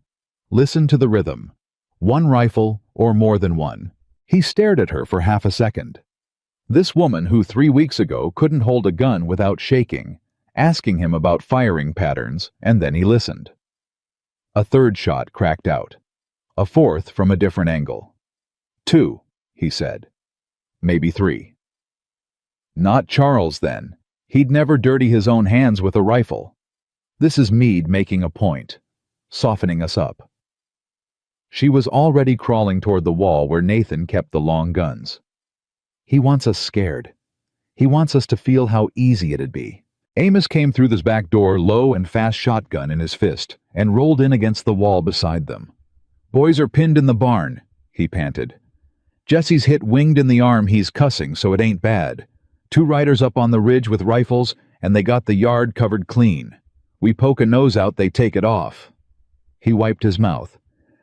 A: listen to the rhythm. 1 rifle or more than one." He stared at her for half a second. This woman who 3 weeks ago couldn't hold a gun without shaking, asking him about firing patterns, and then he listened. A third shot cracked out. A fourth from a different angle. 2, he said. Maybe 3. Not Charles, then. He'd never dirty his own hands with a rifle. This is Meade making a point, softening us up. She was already crawling toward the wall where Nathan kept the long guns. He wants us scared. He wants us to feel how easy it'd be. Amos came through this back door, low and fast shotgun in his fist, and rolled in against the wall beside them. "Boys are pinned in the barn," he panted. "Jesse's hit winged in the arm, he's cussing, so it ain't bad. 2 riders up on the ridge with rifles, and they got the yard covered clean. We poke a nose out, they take it off." He wiped his mouth.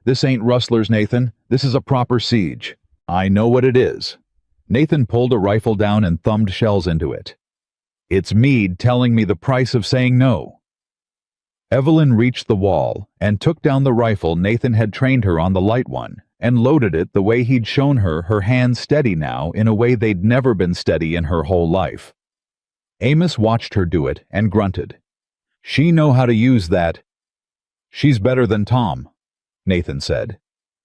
A: "This ain't rustlers, Nathan. This is a proper siege." "I know what it is." Nathan pulled a rifle down and thumbed shells into it. "It's Meade telling me the price of saying no." Evelyn reached the wall and took down the rifle Nathan had trained her on, the light one, and loaded it the way he'd shown her, her hands steady now in a way they'd never been steady in her whole life. Amos watched her do it and grunted. She know how to use that. She's better than Tom, Nathan said.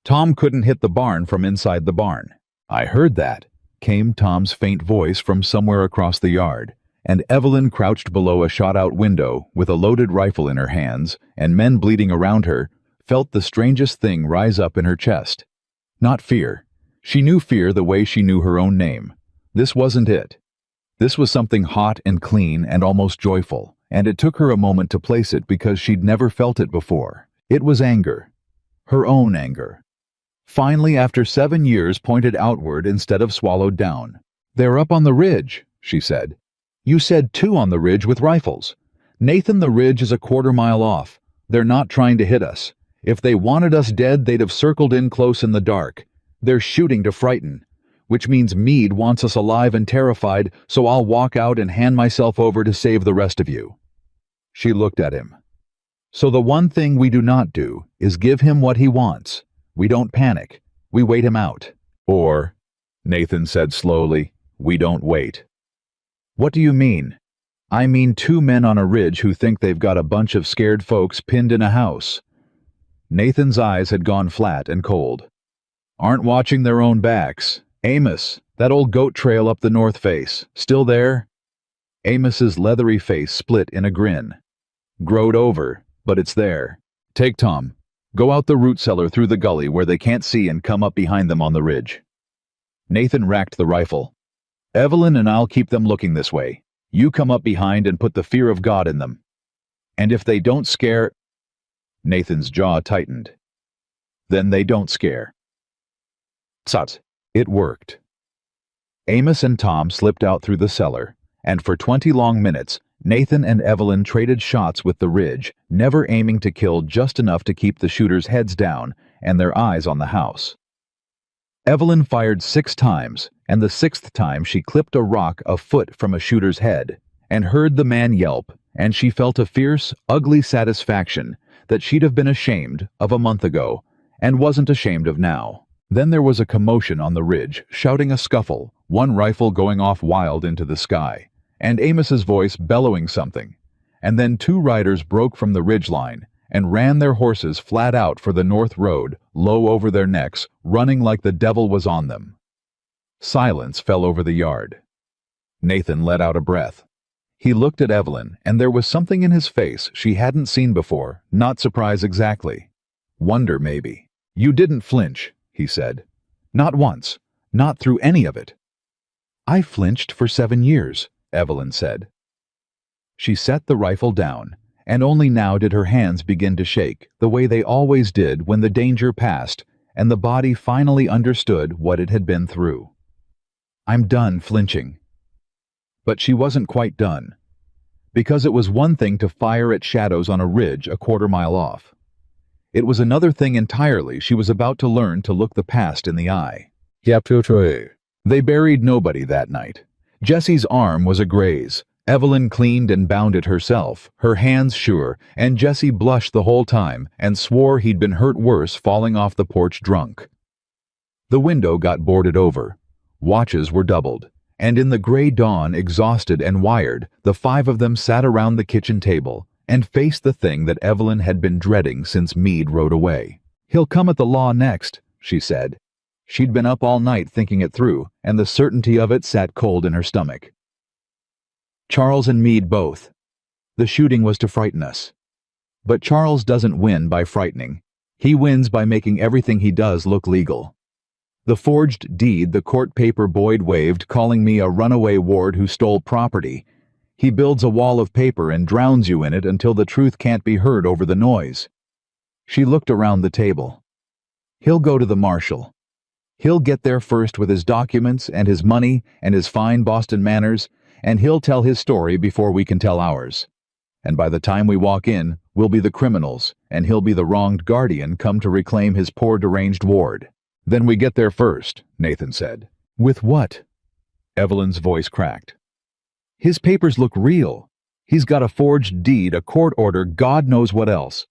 A: Tom couldn't hit the barn from inside the barn. I heard that, came Tom's faint voice from somewhere across the yard, and Evelyn crouched below a shot-out window with a loaded rifle in her hands and men bleeding around her, felt the strangest thing rise up in her chest. Not fear. She knew fear the way she knew her own name. This wasn't it. This was something hot and clean and almost joyful, and it took her a moment to place it because she'd never felt it before. It was anger. Her own anger. Finally, after 7 years, pointed outward instead of swallowed down. They're up on the ridge, she said. You said 2 on the ridge with rifles. Nathan, the ridge is a quarter-mile off. They're not trying to hit us. If they wanted us dead, they'd have circled in close in the dark. They're shooting to frighten, which means Meade wants us alive and terrified, so I'll walk out and hand myself over to save the rest of you. She looked at him. So the one thing we do not do is give him what he wants. We don't panic. We wait him out. Or, Nathan said slowly, we don't wait. What do you mean? I mean 2 men on a ridge who think they've got a bunch of scared folks pinned in a house. Nathan's eyes had gone flat and cold. Aren't watching their own backs. Amos, that old goat trail up the north face, still there? Amos's leathery face split in a grin. Growed over, but it's there. Take Tom. Go out the root cellar through the gully where they can't see and come up behind them on the ridge. Nathan racked the rifle. Evelyn and I'll keep them looking this way. You come up behind and put the fear of God in them. And if they don't scare... Nathan's jaw tightened. Then they don't scare. Tut. It worked. Amos and Tom slipped out through the cellar, and for 20 long minutes, Nathan and Evelyn traded shots with the ridge, never aiming to kill, just enough to keep the shooters' heads down and their eyes on the house. Evelyn fired 6 times, and the 6th time she clipped a rock a foot from a shooter's head, and heard the man yelp, and she felt a fierce, ugly satisfaction that she'd have been ashamed of a month ago, and wasn't ashamed of now. Then there was a commotion on the ridge, shouting a scuffle, one rifle going off wild into the sky, and Amos's voice bellowing something, and then 2 riders broke from the ridgeline and ran their horses flat out for the north road, low over their necks, running like the devil was on them. Silence fell over the yard. Nathan let out a breath. He looked at Evelyn, and there was something in his face she hadn't seen before, not surprise exactly. Wonder, maybe. You didn't flinch, he said. Not once. Not through any of it. I flinched for 7 years, Evelyn said. She set the rifle down, and only now did her hands begin to shake, the way they always did when the danger passed and the body finally understood what it had been through. I'm done flinching. But she wasn't quite done, because it was one thing to fire at shadows on a ridge a quarter-mile off. It was another thing entirely she was about to learn to look the past in the eye. They buried nobody that night. Jessie's arm was a graze. Evelyn cleaned and bound it herself, her hands sure, and Jessie blushed the whole time and swore he'd been hurt worse falling off the porch drunk. The window got boarded over. Watches were doubled, and in the gray dawn, exhausted and wired, the 5 of them sat around the kitchen table and faced the thing that Evelyn had been dreading since Meade rode away. He'll come at the law next, she said. She'd been up all night thinking it through, and the certainty of it sat cold in her stomach. Charles and Meade both. The shooting was to frighten us. But Charles doesn't win by frightening. He wins by making everything he does look legal. The forged deed, the court paper Boyd waved, calling me a runaway ward who stole property. He builds a wall of paper and drowns you in it until the truth can't be heard over the noise. She looked around the table. He'll go to the marshal. He'll get there first with his documents and his money and his fine Boston manners, and he'll tell his story before we can tell ours. And by the time we walk in, we'll be the criminals, and he'll be the wronged guardian come to reclaim his poor deranged ward. Then we get there first, Nathan said. With what? Evelyn's voice cracked. His papers look real. He's got a forged deed, a court order, God knows what else.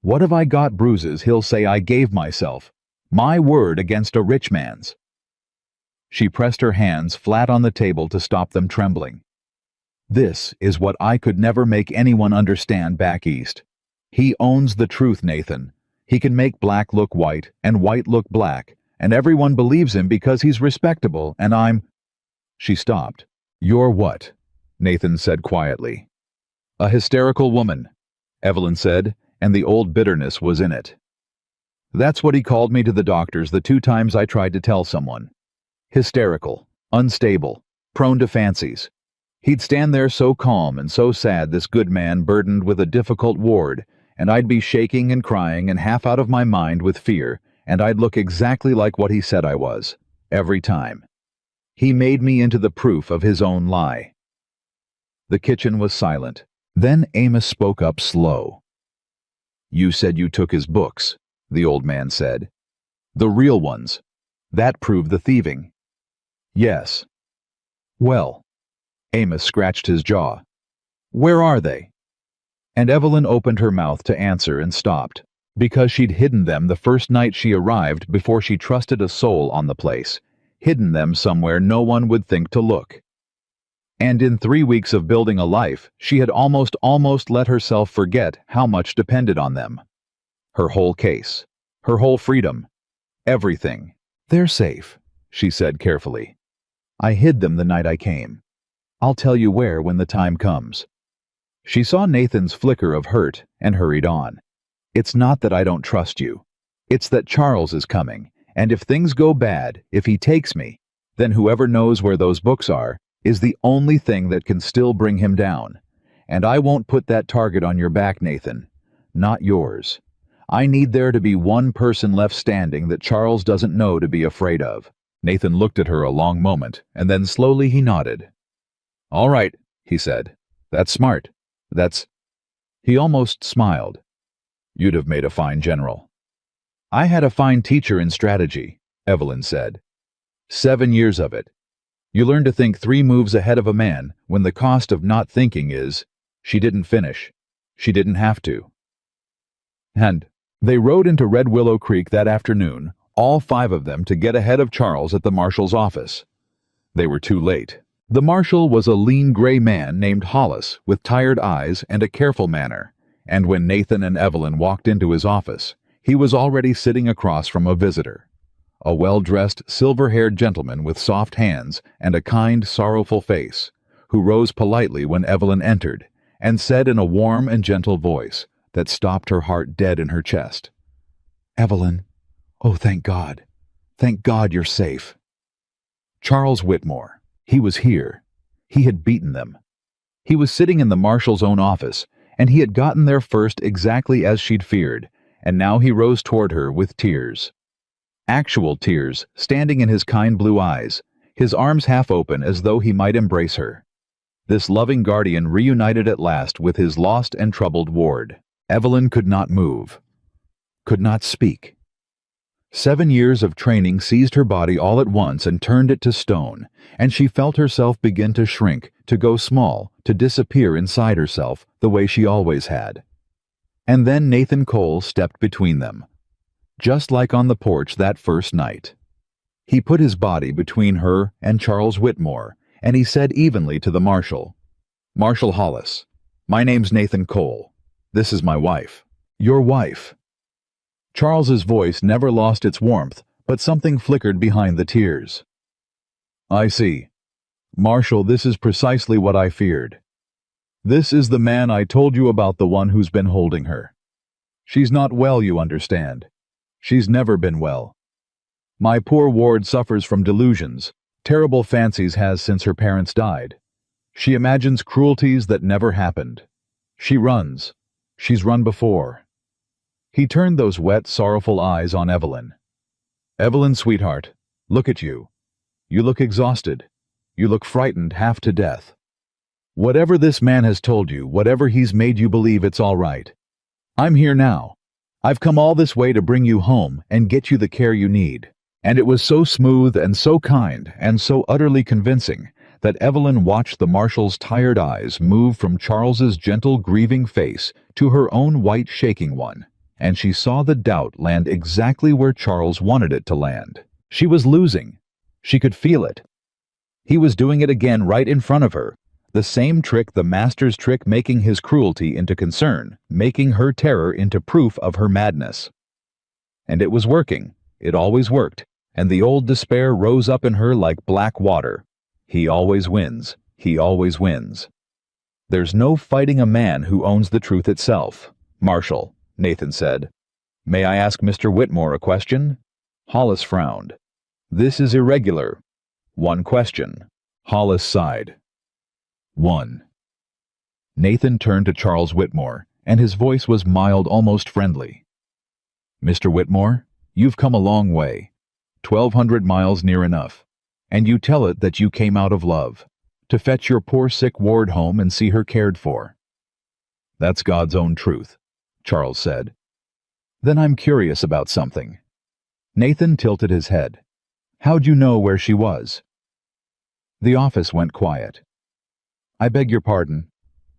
A: What have I got, Bruises? He'll say I gave myself. My word against a rich man's." She pressed her hands flat on the table to stop them trembling. "This is what I could never make anyone understand back east. He owns the truth, Nathan. He can make black look white and white look black, and everyone believes him because he's respectable, and I'm—" She stopped. "You're what?" Nathan said quietly. "A hysterical woman," Evelyn said, and the old bitterness was in it. "That's what he called me to the doctors the 2 times I tried to tell someone. Hysterical, unstable, prone to fancies. He'd stand there so calm and so sad, this good man burdened with a difficult ward, and I'd be shaking and crying and half out of my mind with fear, and I'd look exactly like what he said I was, every time. He made me into the proof of his own lie." The kitchen was silent. Then Amos spoke up slow. "You said you took his books," the old man said. "The real ones. That proved the thieving." "Yes." "Well," Amos scratched his jaw, "where are they?" And Evelyn opened her mouth to answer and stopped, because she'd hidden them the first night she arrived before she trusted a soul on the place, hidden them somewhere no one would think to look. And in 3 weeks of building a life, she had almost let herself forget how much depended on them. Her whole case, her whole freedom, everything. "They're safe," she said carefully. "I hid them the night I came. I'll tell you where when the time comes." She saw Nathan's flicker of hurt and hurried on. "It's not that I don't trust you. It's that Charles is coming, and if things go bad, if he takes me, then whoever knows where those books are is the only thing that can still bring him down. And I won't put that target on your back, Nathan. Not yours. I need there to be one person left standing that Charles doesn't know to be afraid of." Nathan looked at her a long moment, and then slowly he nodded. "All right," he said. "That's smart. That's—" He almost smiled. "You'd have made a fine general." "I had a fine teacher in strategy," Evelyn said. 7 years of it. You learn to think 3 moves ahead of a man when the cost of not thinking is, she didn't finish. She didn't have to. And they rode into Red Willow Creek that afternoon, all 5 of them, to get ahead of Charles at the marshal's office. They were too late. The marshal was a lean gray man named Hollis with tired eyes and a careful manner, and when Nathan and Evelyn walked into his office, he was already sitting across from a visitor. A well-dressed, silver-haired gentleman with soft hands and a kind, sorrowful face, who rose politely when Evelyn entered, and said in a warm and gentle voice that stopped her heart dead in her chest, "Evelyn, oh, thank God. Thank God you're safe." Charles Whitmore. He was here. He had beaten them. He was sitting in the marshal's own office, and he had gotten there first exactly as she'd feared, and now he rose toward her with tears. Actual tears standing in his kind blue eyes, his arms half open as though he might embrace her. This loving guardian reunited at last with his lost and troubled ward. Evelyn could not move, could not speak. 7 years of training seized her body all at once and turned it to stone, and she felt herself begin to shrink, to go small, to disappear inside herself the way she always had. And then Nathan Cole stepped between them, just like on the porch that first night. He put his body between her and Charles Whitmore, and he said evenly to the marshal, "Marshal Hollis, my name's Nathan Cole. This is my wife." "Your wife." Charles's voice never lost its warmth, but something flickered behind the tears. "I see. Marshal, this is precisely what I feared. This is the man I told you about, the one who's been holding her. She's not well, you understand. She's never been well. My poor ward suffers from delusions, terrible fancies has since her parents died. She imagines cruelties that never happened. She runs. She's run before." He turned those wet, sorrowful eyes on Evelyn. "Evelyn, sweetheart, look at you. You look exhausted. You look frightened half to death. Whatever this man has told you, whatever he's made you believe, it's all right. I'm here now. I've come all this way to bring you home and get you the care you need." And it was so smooth and so kind and so utterly convincing that Evelyn watched the marshal's tired eyes move from Charles's gentle, grieving face to her own white, shaking one, and she saw the doubt land exactly where Charles wanted it to land. She was losing. She could feel it. He was doing it again right in front of her. The same trick, the master's trick, making his cruelty into concern, making her terror into proof of her madness. And it was working. It always worked, and the old despair rose up in her like black water. He always wins. He always wins. There's no fighting a man who owns the truth itself. Marshal, Nathan said. May I ask Mr. Whitmore a question? Hollis frowned. This is irregular. One question. Hollis sighed. 1. Nathan turned to Charles Whitmore, and his voice was mild, almost friendly. Mr. Whitmore, you've come a long way. 1,200 miles near enough. And you tell it that you came out of love, to fetch your poor sick ward home and see her cared for. That's God's own truth, Charles said. Then I'm curious about something. Nathan tilted his head. How'd you know where she was? The office went quiet. I beg your pardon,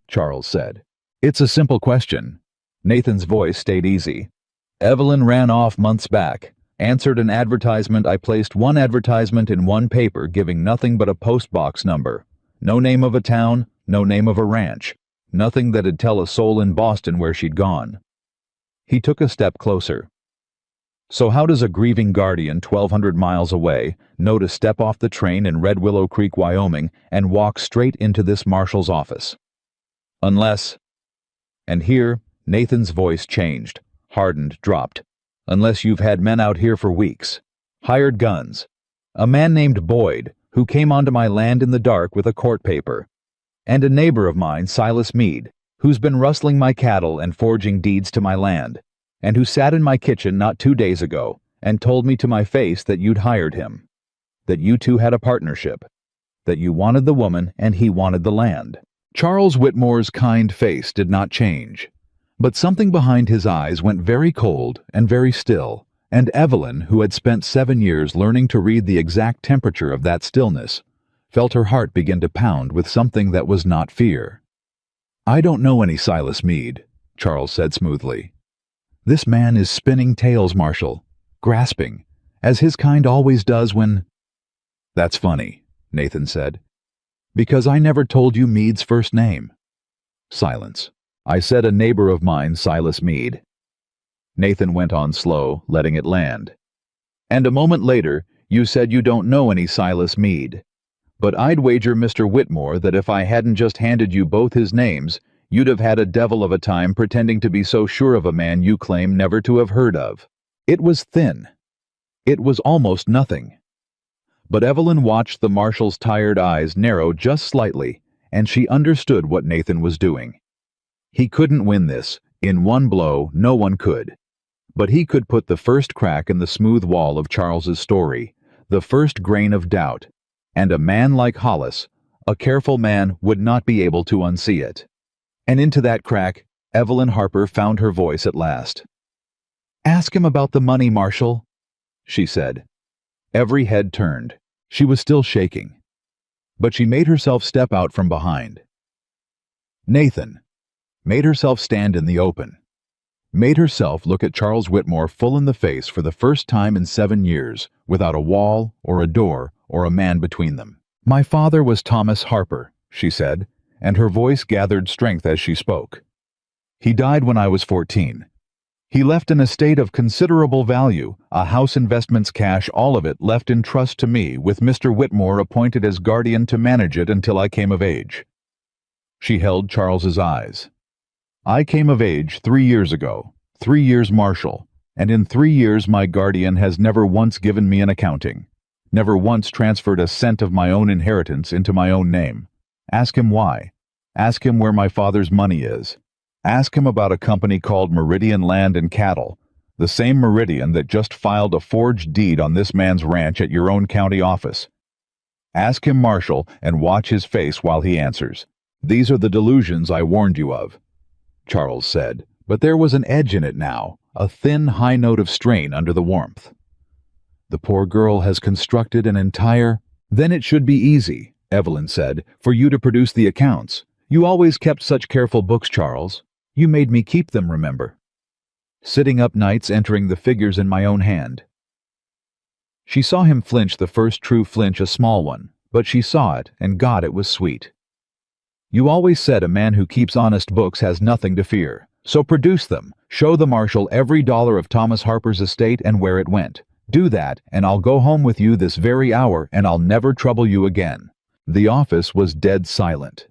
A: Charles said. It's a simple question. Nathan's voice stayed easy. Evelyn ran off months back, answered an advertisement. I placed one advertisement in one paper giving nothing but a postbox number. No name of a town, no name of a ranch. Nothing that'd tell a soul in Boston where she'd gone. He took a step closer. So how does a grieving guardian 1,200 miles away know to step off the train in Red Willow Creek, Wyoming, and walk straight into this marshal's office? Unless, and here Nathan's voice changed, hardened, dropped. Unless you've had men out here for weeks. Hired guns. A man named Boyd, who came onto my land in the dark with a court paper. And a neighbor of mine, Silas Meade, who's been rustling my cattle and forging deeds to my land, and who sat in my kitchen not 2 days ago and told me to my face that you'd hired him, that you two had a partnership, that you wanted the woman and he wanted the land. Charles Whitmore's kind face did not change, but something behind his eyes went very cold and very still, and Evelyn, who had spent 7 years learning to read the exact temperature of that stillness, felt her heart begin to pound with something that was not fear. I don't know any Silas Meade, Charles said smoothly. This man is spinning tales, Marshal, grasping, as his kind always does when— That's funny, Nathan said, because I never told you Meade's first name. Silence. I said a neighbor of mine, Silas Meade. Nathan went on slow, letting it land. And a moment later, you said you don't know any Silas Meade. But I'd wager Mr. Whitmore that if I hadn't just handed you both his names, you'd have had a devil of a time pretending to be so sure of a man you claim never to have heard of. It was thin. It was almost nothing. But Evelyn watched the marshal's tired eyes narrow just slightly, and she understood what Nathan was doing. He couldn't win this. In one blow, no one could. But he could put the first crack in the smooth wall of Charles's story, the first grain of doubt, and a man like Hollis, a careful man, would not be able to unsee it. And into that crack, Evelyn Harper found her voice at last. Ask him about the money, Marshal, she said. Every head turned. She was still shaking. But she made herself step out from behind. Nathan made herself stand in the open. Made herself look at Charles Whitmore full in the face for the first time in 7 years, without a wall or a door or a man between them. My father was Thomas Harper, she said, and her voice gathered strength as she spoke. He died when I was 14. He left an estate of considerable value, a house, investments, cash, all of it left in trust to me, with Mr. Whitmore appointed as guardian to manage it until I came of age. She held Charles's eyes. I came of age 3 years ago, 3 years Marshal, and in 3 years my guardian has never once given me an accounting, never once transferred a cent of my own inheritance into my own name. Ask him why. Ask him where my father's money is. Ask him about a company called Meridian Land and Cattle, the same Meridian that just filed a forged deed on this man's ranch at your own county office. Ask him, Marshal, and watch his face while he answers. These are the delusions I warned you of, Charles said, but there was an edge in it now, a thin, high note of strain under the warmth. The poor girl has constructed an entire— Then it should be easy, Evelyn said, for you to produce the accounts. You always kept such careful books, Charles. You made me keep them, remember? sitting up nights entering the figures in my own hand. She saw him flinch, the first true flinch, a small one, but she saw it, and God, it was sweet. You always said a man who keeps honest books has nothing to fear. So produce them. Show the marshal every dollar of Thomas Harper's estate and where it went. Do that, and I'll go home with you this very hour, and I'll never trouble you again. The office was dead silent.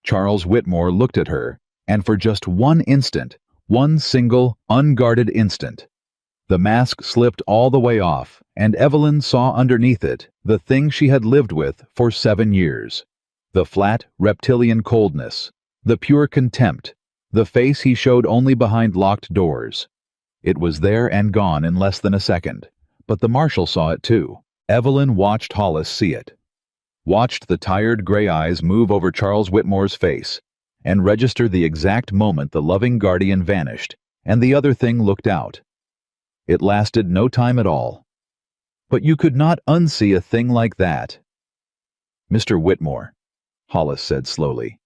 A: Charles Whitmore looked at her, and for just one instant, one single, unguarded instant, the mask slipped all the way off, and Evelyn saw underneath it the thing she had lived with for 7 years. The flat, reptilian coldness, the pure contempt, the face he showed only behind locked doors. It was there and gone in less than a second, but the marshal saw it too. Evelyn watched Hollis see it, watched the tired gray eyes move over Charles Whitmore's face, and register the exact moment the loving guardian vanished, and the other thing looked out. It lasted no time at all. But you could not unsee a thing like that. Mr. Whitmore, Hollis said slowly,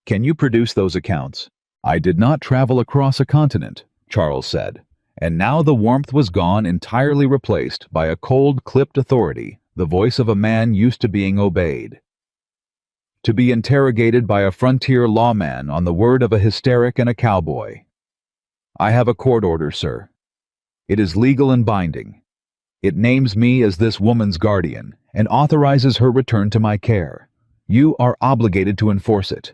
A: can you produce those accounts? I did not travel across a continent, Charles said, and now the warmth was gone, entirely replaced by a cold, clipped authority, the voice of a man used to being obeyed. To be interrogated by a frontier lawman on the word of a hysteric and a cowboy. I have a court order, sir. It is legal and binding. It names me as this woman's guardian and authorizes her return to my care. You are obligated to enforce it.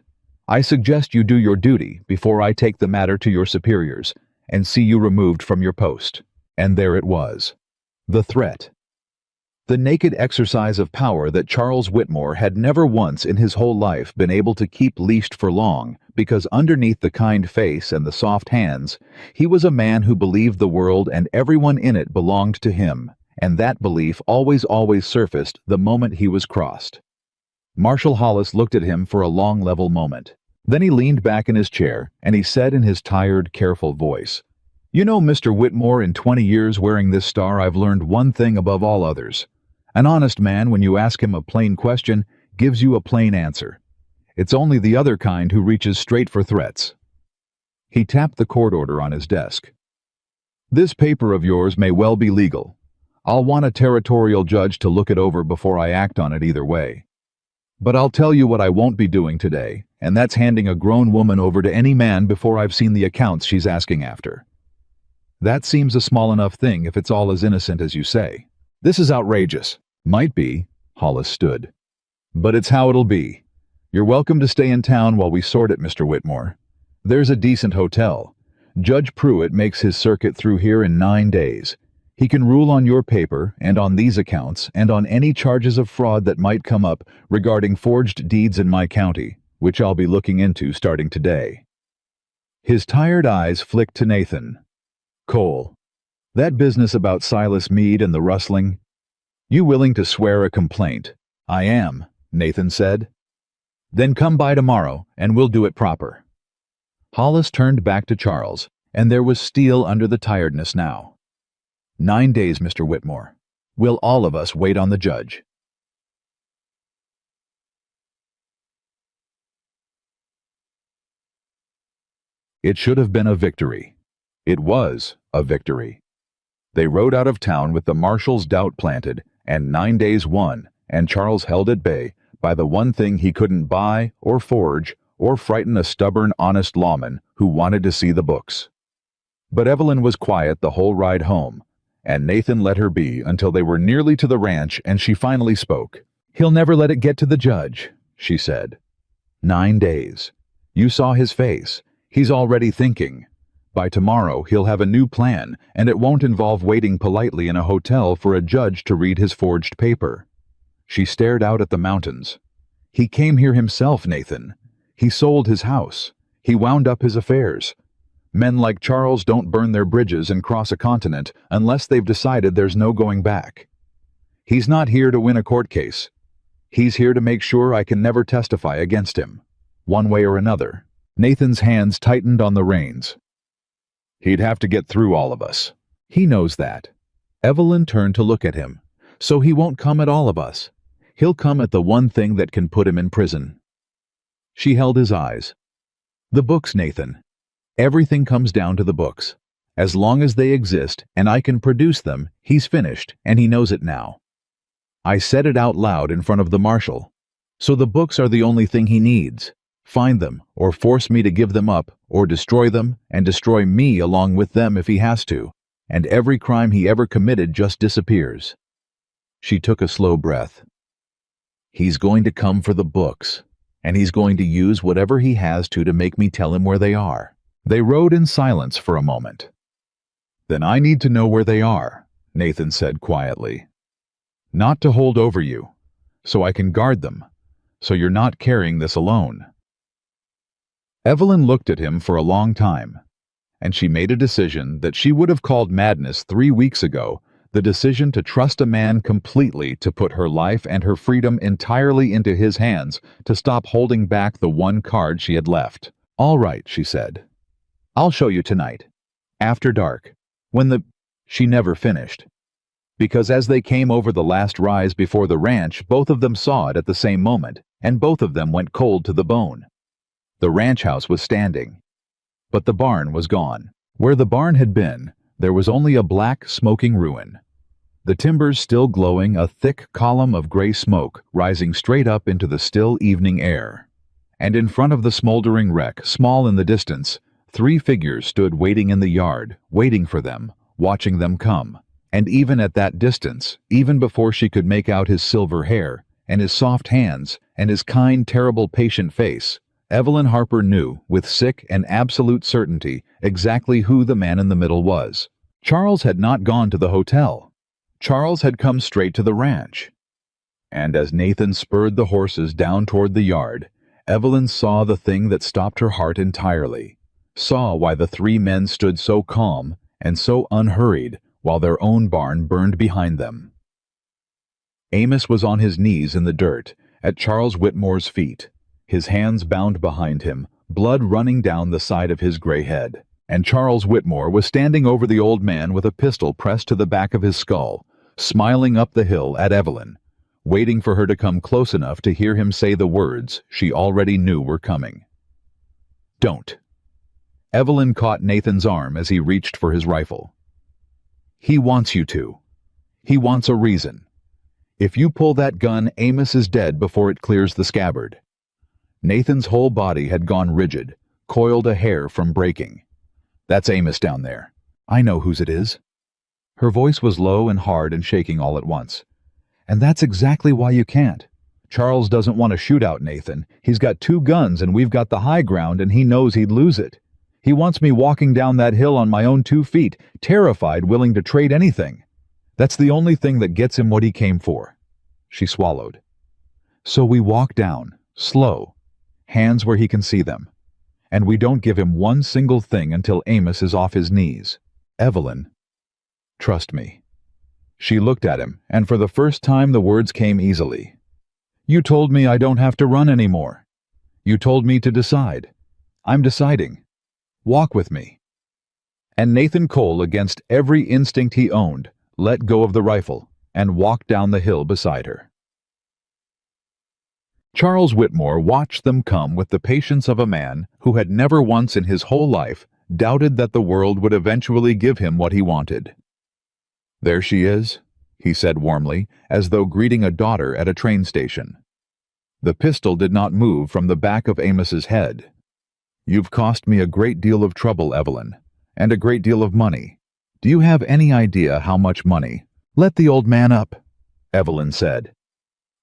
A: I suggest you do your duty before I take the matter to your superiors and see you removed from your post. And there it was. The threat. The naked exercise of power that Charles Whitmore had never once in his whole life been able to keep leashed for long, because underneath the kind face and the soft hands, he was a man who believed the world and everyone in it belonged to him, and that belief always surfaced the moment he was crossed. Marshal Hollis looked at him for a long, level moment. Then he leaned back in his chair, and he said in his tired, careful voice, You know, Mr. Whitmore, in 20 years wearing this star, I've learned one thing above all others. An honest man, when you ask him a plain question, gives you a plain answer. It's only the other kind who reaches straight for threats. He tapped the court order on his desk. This paper of yours may well be legal. I'll want a territorial judge to look it over before I act on it either way. But I'll tell you what I won't be doing today, and that's handing a grown woman over to any man before I've seen the accounts she's asking after. That seems a small enough thing if it's all as innocent as you say. This is outrageous. Might be, Hollis stood. But it's how it'll be. You're welcome to stay in town while we sort it, Mr. Whitmore. There's a decent hotel. Judge Pruitt makes his circuit through here in 9 days. He can rule on your paper and on these accounts and on any charges of fraud that might come up regarding forged deeds in my county, which I'll be looking into starting today. His tired eyes flicked to Nathan. Cole, that business about Silas Meade and the rustling, you willing to swear a complaint? I am, Nathan said. Then come by tomorrow and we'll do it proper. Hollis turned back to Charles, and there was steel under the tiredness now. 9 days, Mr. Whitmore. We'll all of us wait on the judge. It should have been a victory. It was a victory. They rode out of town with the marshal's doubt planted, and 9 days won, and Charles held at bay by the one thing he couldn't buy or forge or frighten a stubborn, honest lawman who wanted to see the books. But Evelyn was quiet the whole ride home, and Nathan let her be until they were nearly to the ranch, and she finally spoke. He'll never let it get to the judge, she said. 9 days. You saw his face. He's already thinking. By tomorrow he'll have a new plan, and it won't involve waiting politely in a hotel for a judge to read his forged paper. She stared out at the mountains. He came here himself, Nathan. He sold his house. He wound up his affairs. Men like Charles don't burn their bridges and cross a continent unless they've decided there's no going back. He's not here to win a court case. He's here to make sure I can never testify against him, one way or another. Nathan's hands tightened on the reins. He'd have to get through all of us. He knows that. Evelyn turned to look at him. So he won't come at all of us. He'll come at the one thing that can put him in prison. She held his eyes. The books, Nathan. Everything comes down to the books. As long as they exist and I can produce them, he's finished, and he knows it now. I said it out loud in front of the marshal. So the books are the only thing he needs. Find them, or force me to give them up, or destroy them, and destroy me along with them if he has to, and every crime he ever committed just disappears. She took a slow breath. He's going to come for the books, and he's going to use whatever he has to make me tell him where they are. They rode in silence for a moment. Then I need to know where they are, Nathan said quietly. Not to hold over you, so I can guard them, so you're not carrying this alone. Evelyn looked at him for a long time, and she made a decision that she would have called madness 3 weeks ago, the decision to trust a man completely, to put her life and her freedom entirely into his hands, to stop holding back the one card she had left. All right, she said. I'll show you tonight. After dark. She never finished. Because as they came over the last rise before the ranch, both of them saw it at the same moment, and both of them went cold to the bone. The ranch house was standing, but the barn was gone. Where the barn had been, there was only a black, smoking ruin. The timbers still glowing, a thick column of gray smoke rising straight up into the still evening air. And in front of the smoldering wreck, small in the distance, 3 figures stood waiting in the yard, waiting for them, watching them come. And even at that distance, even before she could make out his silver hair, and his soft hands, and his kind, terrible, patient face, Evelyn Harper knew, with sick and absolute certainty, exactly who the man in the middle was. Charles had not gone to the hotel. Charles had come straight to the ranch. And as Nathan spurred the horses down toward the yard, Evelyn saw the thing that stopped her heart entirely, saw why the 3 men stood so calm and so unhurried while their own barn burned behind them. Amos was on his knees in the dirt, at Charles Whitmore's feet, his hands bound behind him, blood running down the side of his gray head. And Charles Whitmore was standing over the old man with a pistol pressed to the back of his skull, smiling up the hill at Evelyn, waiting for her to come close enough to hear him say the words she already knew were coming. Don't. Evelyn caught Nathan's arm as he reached for his rifle. He wants you to. He wants a reason. If you pull that gun, Amos is dead before it clears the scabbard. Nathan's whole body had gone rigid, coiled a hair from breaking. That's Amos down there. I know whose it is. Her voice was low and hard and shaking all at once. And that's exactly why you can't. Charles doesn't want to shoot out Nathan. He's got 2 guns and we've got the high ground, and he knows he'd lose it. He wants me walking down that hill on my own 2 feet, terrified, willing to trade anything. That's the only thing that gets him what he came for. She swallowed. So we walk down, slow, hands where he can see them. And we don't give him one single thing until Amos is off his knees. Evelyn, trust me. She looked at him, and for the first time the words came easily. You told me I don't have to run anymore. You told me to decide. I'm deciding. Walk with me. And Nathan Cole, against every instinct he owned, let go of the rifle and walked down the hill beside her. Charles Whitmore watched them come with the patience of a man who had never once in his whole life doubted that the world would eventually give him what he wanted. There she is, he said warmly, as though greeting a daughter at a train station. The pistol did not move from the back of Amos's head. You've cost me a great deal of trouble, Evelyn, and a great deal of money. Do you have any idea how much money? Let the old man up, Evelyn said.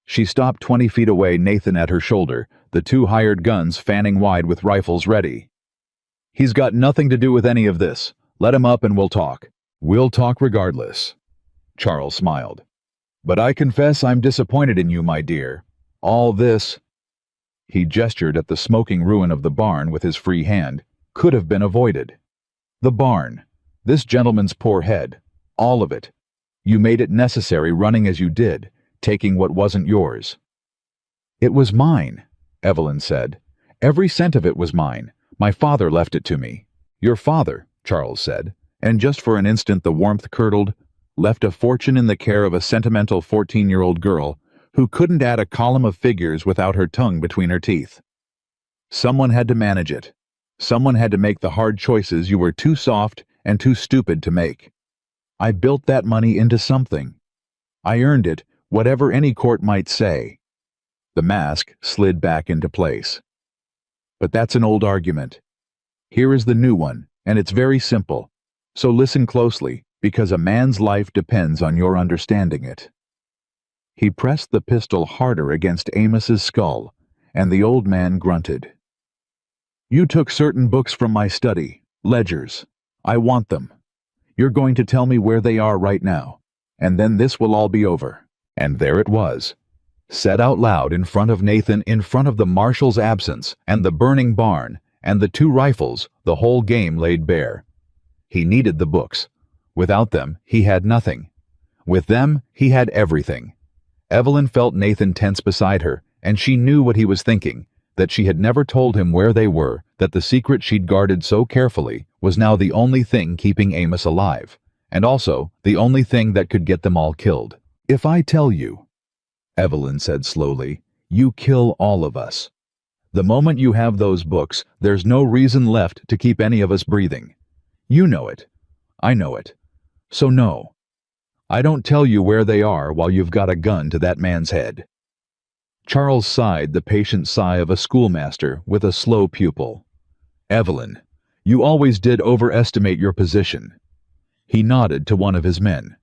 A: She stopped 20 feet away, Nathan at her shoulder, the 2 hired guns fanning wide with rifles ready. He's got nothing to do with any of this. Let him up and we'll talk. We'll talk regardless. Charles smiled. But I confess I'm disappointed in you, my dear. All this, he gestured at the smoking ruin of the barn with his free hand, could have been avoided. The barn, this gentleman's poor head, all of it. You made it necessary running as you did, taking what wasn't yours. It was mine, Evelyn said. Every cent of it was mine. My father left it to me. Your father, Charles said, and just for an instant the warmth curdled, left a fortune in the care of a sentimental 14-year-old girl who couldn't add a column of figures without her tongue between her teeth. Someone had to manage it. Someone had to make the hard choices you were too soft and too stupid to make. I built that money into something. I earned it, whatever any court might say." The mask slid back into place. "But that's an old argument. Here is the new one, and it's very simple. So listen closely, because a man's life depends on your understanding it." He pressed the pistol harder against Amos's skull, and the old man grunted. "You took certain books from my study, ledgers. I want them. You're going to tell me where they are right now, and then this will all be over." And there it was, said out loud in front of Nathan, in front of the marshal's absence, and the burning barn, and the 2 rifles, the whole game laid bare. He needed the books. Without them, he had nothing. With them, he had everything. Evelyn felt Nathan tense beside her, and she knew what he was thinking, that she had never told him where they were, that the secret she'd guarded so carefully was now the only thing keeping Amos alive, and also the only thing that could get them all killed. "If I tell you," Evelyn said slowly, "you kill all of us. The moment you have those books, there's no reason left to keep any of us breathing. You know it. I know it. So no. I don't tell you where they are while you've got a gun to that man's head." Charles sighed the patient sigh of a schoolmaster with a slow pupil. "Evelyn, you always did overestimate your position." He nodded to one of his men.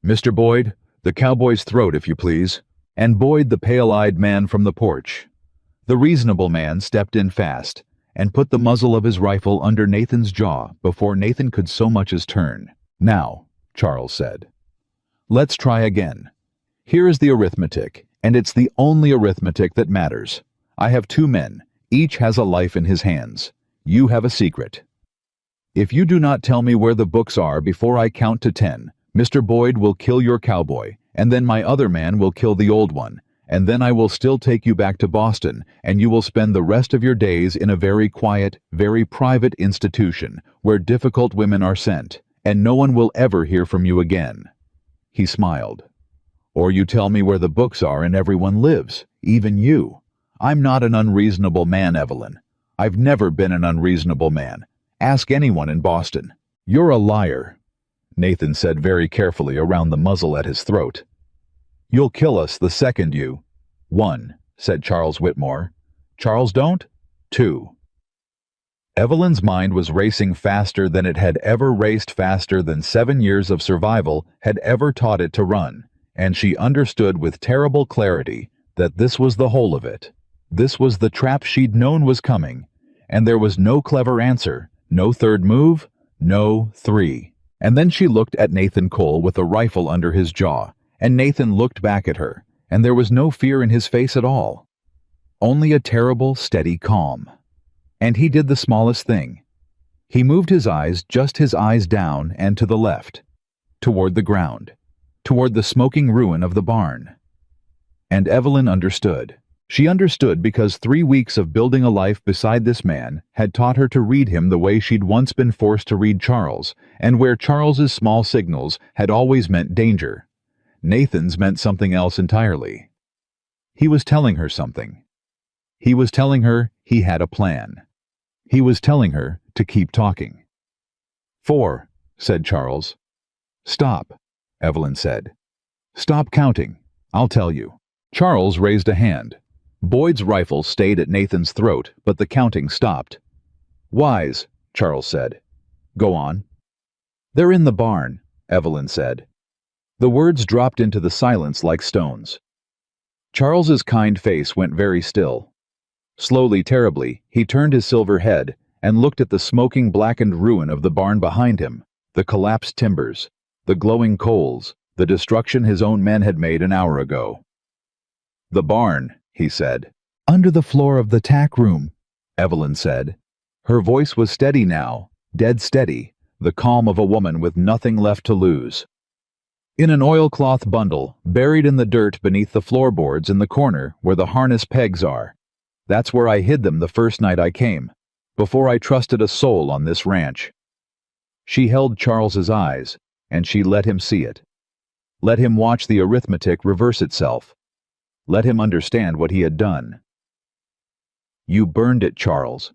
A: "Mr. Boyd, the cowboy's throat, if you please." And Boyd, the pale-eyed man from the porch. The reasonable man stepped in fast and put the muzzle of his rifle under Nathan's jaw before Nathan could so much as turn. "Now," Charles said, "let's try again. Here is the arithmetic, and it's the only arithmetic that matters. I have 2 men. Each has a life in his hands. You have a secret. If you do not tell me where the books are before I count to 10, Mr. Boyd will kill your cowboy, and then my other man will kill the old one, and then I will still take you back to Boston, and you will spend the rest of your days in a very quiet, very private institution where difficult women are sent, and no one will ever hear from you again." He smiled. "Or you tell me where the books are and everyone lives, even you. I'm not an unreasonable man, Evelyn. I've never been an unreasonable man. Ask anyone in Boston." "You're a liar," Nathan said very carefully around the muzzle at his throat. "You'll kill us the second you—" "1," said Charles Whitmore. "Charles don't?" "2." Evelyn's mind was racing faster than it had ever raced, faster than 7 years of survival had ever taught it to run, and she understood with terrible clarity that this was the whole of it. This was the trap she'd known was coming, and there was no clever answer, no third move, no 3. And then she looked at Nathan Cole with a rifle under his jaw, and Nathan looked back at her, and there was no fear in his face at all. Only a terrible, steady calm. And he did the smallest thing. He moved his eyes, just his eyes, down and to the left, toward the ground, toward the smoking ruin of the barn. And Evelyn understood. She understood because 3 weeks of building a life beside this man had taught her to read him the way she'd once been forced to read Charles, and where Charles's small signals had always meant danger. Nathan's meant something else entirely. He was telling her something. He was telling her he had a plan. He was telling her to keep talking. 4, said Charles. "Stop," Evelyn said. "Stop counting. I'll tell you." Charles raised a hand. Boyd's rifle stayed at Nathan's throat, but the counting stopped. "Wise," Charles said. "Go on." "They're in the barn," Evelyn said. The words dropped into the silence like stones. Charles's kind face went very still. Slowly, terribly, he turned his silver head and looked at the smoking, blackened ruin of the barn behind him, the collapsed timbers, the glowing coals, the destruction his own men had made an hour ago. "The barn," he said. "Under the floor of the tack room," Evelyn said. Her voice was steady now, dead steady, the calm of a woman with nothing left to lose. "In an oilcloth bundle, buried in the dirt beneath the floorboards in the corner where the harness pegs are. That's where I hid them the first night I came, before I trusted a soul on this ranch." She held Charles's eyes, and she let him see it. Let him watch the arithmetic reverse itself. Let him understand what he had done. "You burned it, Charles.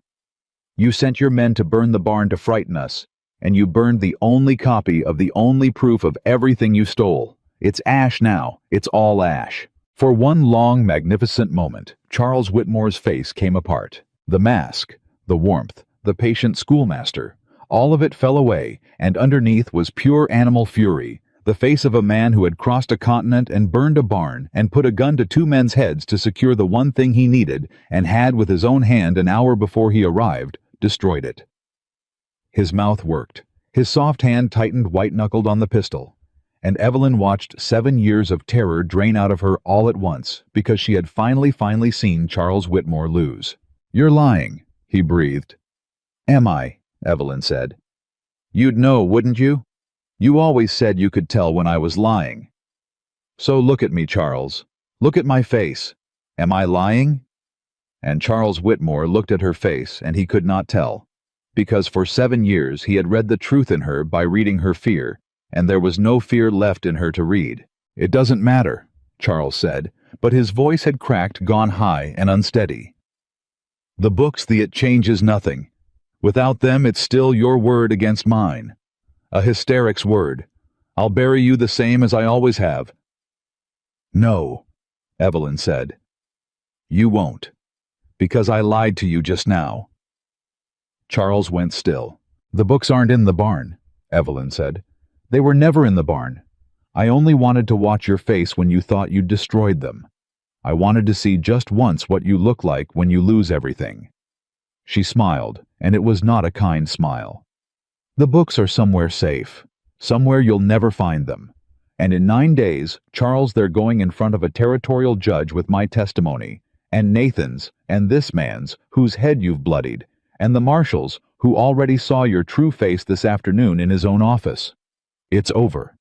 A: You sent your men to burn the barn to frighten us, and you burned the only copy of the only proof of everything you stole. It's ash now. It's all ash." For one long, magnificent moment, Charles Whitmore's face came apart. The mask, the warmth, the patient schoolmaster, all of it fell away, and underneath was pure animal fury, the face of a man who had crossed a continent and burned a barn and put a gun to two men's heads to secure the one thing he needed, and had, with his own hand an hour before he arrived, destroyed it. His mouth worked. His soft hand tightened white-knuckled on the pistol, and Evelyn watched 7 years of terror drain out of her all at once because she had finally seen Charles Whitmore lose. "You're lying," he breathed. "Am I?" Evelyn said. "You'd know, wouldn't you? You always said you could tell when I was lying. So look at me, Charles. Look at my face. Am I lying?" And Charles Whitmore looked at her face, and he could not tell, because for 7 years he had read the truth in her by reading her fear, and there was no fear left in her to read. "It doesn't matter," Charles said, but his voice had cracked, gone high and unsteady. "The books, it changes nothing. Without them, it's still your word against mine. A hysteric's word. I'll bury you the same as I always have." "No," Evelyn said. "You won't. Because I lied to you just now." Charles went still. "The books aren't in the barn," Evelyn said. "They were never in the barn. I only wanted to watch your face when you thought you'd destroyed them. I wanted to see just once what you look like when you lose everything." She smiled, and it was not a kind smile. "The books are somewhere safe. Somewhere you'll never find them. And in 9 days, Charles, they're going in front of a territorial judge with my testimony, and Nathan's, and this man's, whose head you've bloodied, and the marshal's, who already saw your true face this afternoon in his own office. It's over.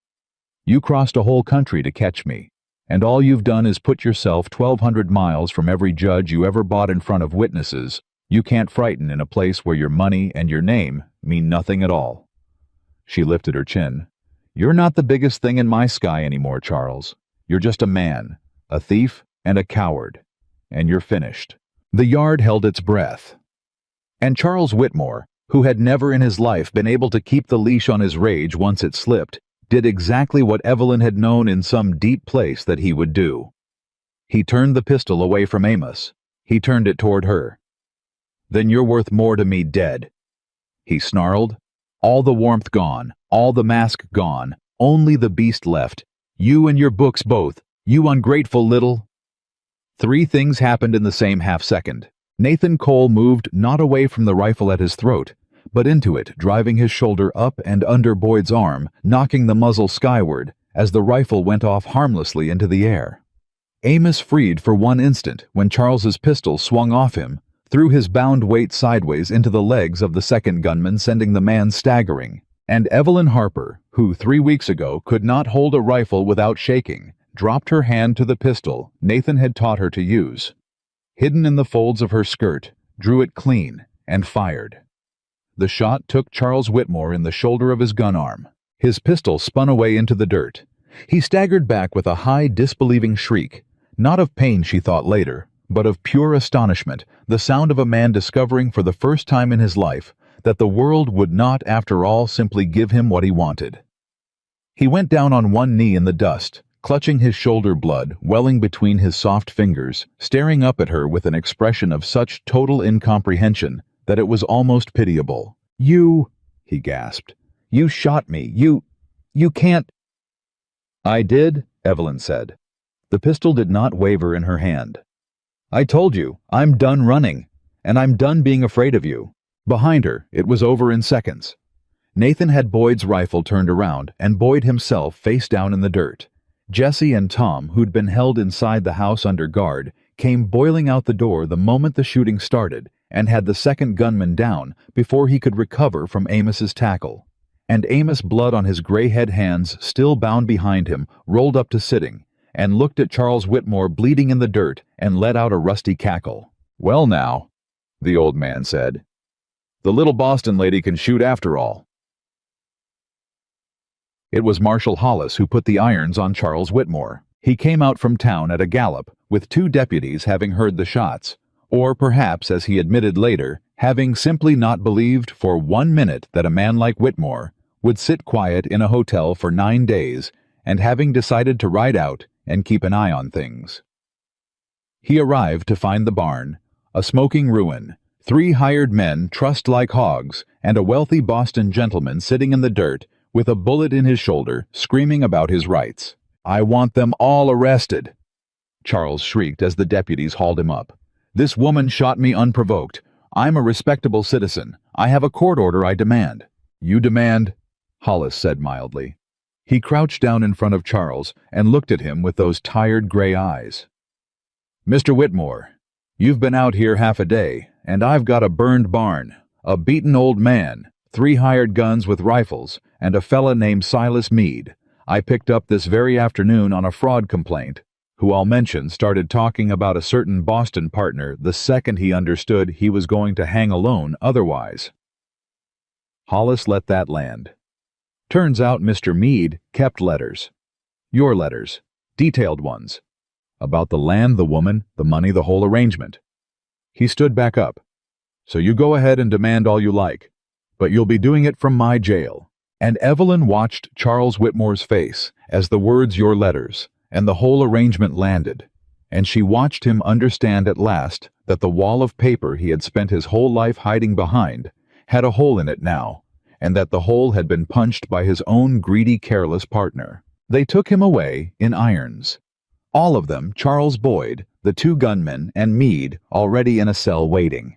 A: You crossed a whole country to catch me, and all you've done is put yourself 1,200 miles from every judge you ever bought in front of witnesses you can't frighten in a place where your money and your name mean nothing at all." She lifted her chin. "You're not the biggest thing in my sky anymore, Charles. You're just a man, a thief, and a coward. And you're finished." The yard held its breath. And Charles Whitmore, who had never in his life been able to keep the leash on his rage once it slipped, did exactly what Evelyn had known in some deep place that he would do. He turned the pistol away from Amos. He turned it toward her. "Then you're worth more to me dead," he snarled. "All the warmth gone, all the mask gone, only the beast left. You and your books both, you ungrateful little—" 3 things happened in the same half-second. Nathan Cole moved not away from the rifle at his throat, but into it, driving his shoulder up and under Boyd's arm, knocking the muzzle skyward as the rifle went off harmlessly into the air. Amos freed for one instant when Charles's pistol swung off him, threw his bound weight sideways into the legs of the second gunman, sending the man staggering. And Evelyn Harper, who 3 weeks ago could not hold a rifle without shaking, dropped her hand to the pistol Nathan had taught her to use. Hidden in the folds of her skirt, drew it clean, and fired. The shot took Charles Whitmore in the shoulder of his gun arm. His pistol spun away into the dirt. He staggered back with a high, disbelieving shriek, not of pain, she thought later, but of pure astonishment, the sound of a man discovering for the first time in his life that the world would not, after all, simply give him what he wanted. He went down on one knee in the dust, clutching his shoulder blood welling between his soft fingers, staring up at her with an expression of such total incomprehension that it was almost pitiable. "You," he gasped, "you shot me. You can't—" "I did," Evelyn said. The pistol did not waver in her hand. "I told you, I'm done running, and I'm done being afraid of you." Behind her, it was over in seconds. Nathan had Boyd's rifle turned around, and Boyd himself face down in the dirt. Jesse and Tom, who'd been held inside the house under guard, came boiling out the door the moment the shooting started, and had the second gunman down before he could recover from Amos's tackle. And Amos, blood on his gray-head hands still bound behind him, rolled up to sitting, and looked at Charles Whitmore bleeding in the dirt and let out a rusty cackle. "Well now," the old man said, "the little Boston lady can shoot after all." It was Marshal Hollis who put the irons on Charles Whitmore. He came out from town at a gallop, with 2 deputies having heard the shots, or perhaps, as he admitted later, having simply not believed for 1 minute that a man like Whitmore would sit quiet in a hotel for 9 days, and having decided to ride out and keep an eye on things. He arrived to find the barn, a smoking ruin, 3 hired men trussed like hogs, and a wealthy Boston gentleman sitting in the dirt with a bullet in his shoulder, screaming about his rights. "I want them all arrested," Charles shrieked as the deputies hauled him up. "This woman shot me unprovoked. I'm a respectable citizen. I have a court order I demand." "You demand?" Hollis said mildly. He crouched down in front of Charles and looked at him with those tired gray eyes. "Mr. Whitmore, you've been out here half a day, and I've got a burned barn, a beaten old man, 3 hired guns with rifles, and a fella named Silas Meade I picked up this very afternoon on a fraud complaint, who I'll mention started talking about a certain Boston partner the second he understood he was going to hang alone otherwise." Hollis let that land. "Turns out Mr. Meade kept letters. Your letters. Detailed ones. About the land, the woman, the money, the whole arrangement." He stood back up. "So you go ahead and demand all you like, but you'll be doing it from my jail." And Evelyn watched Charles Whitmore's face as the words "your letters" and the whole arrangement landed, and she watched him understand at last that the wall of paper he had spent his whole life hiding behind had a hole in it now, and that the hole had been punched by his own greedy, careless partner. They took him away in irons. All of them, Charles Boyd, the 2 gunmen, and Meade, already in a cell waiting.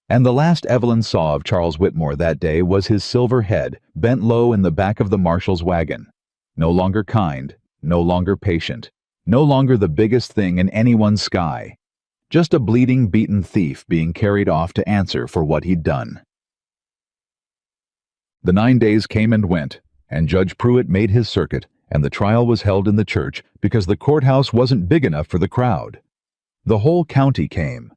A: And the last Evelyn saw of Charles Whitmore that day was his silver head bent low in the back of the marshal's wagon. No longer kind, no longer patient, no longer the biggest thing in anyone's sky. Just a bleeding, beaten thief being carried off to answer for what he'd done. The 9 days came and went, and Judge Pruitt made his circuit, and the trial was held in the church because the courthouse wasn't big enough for the crowd. The whole county came.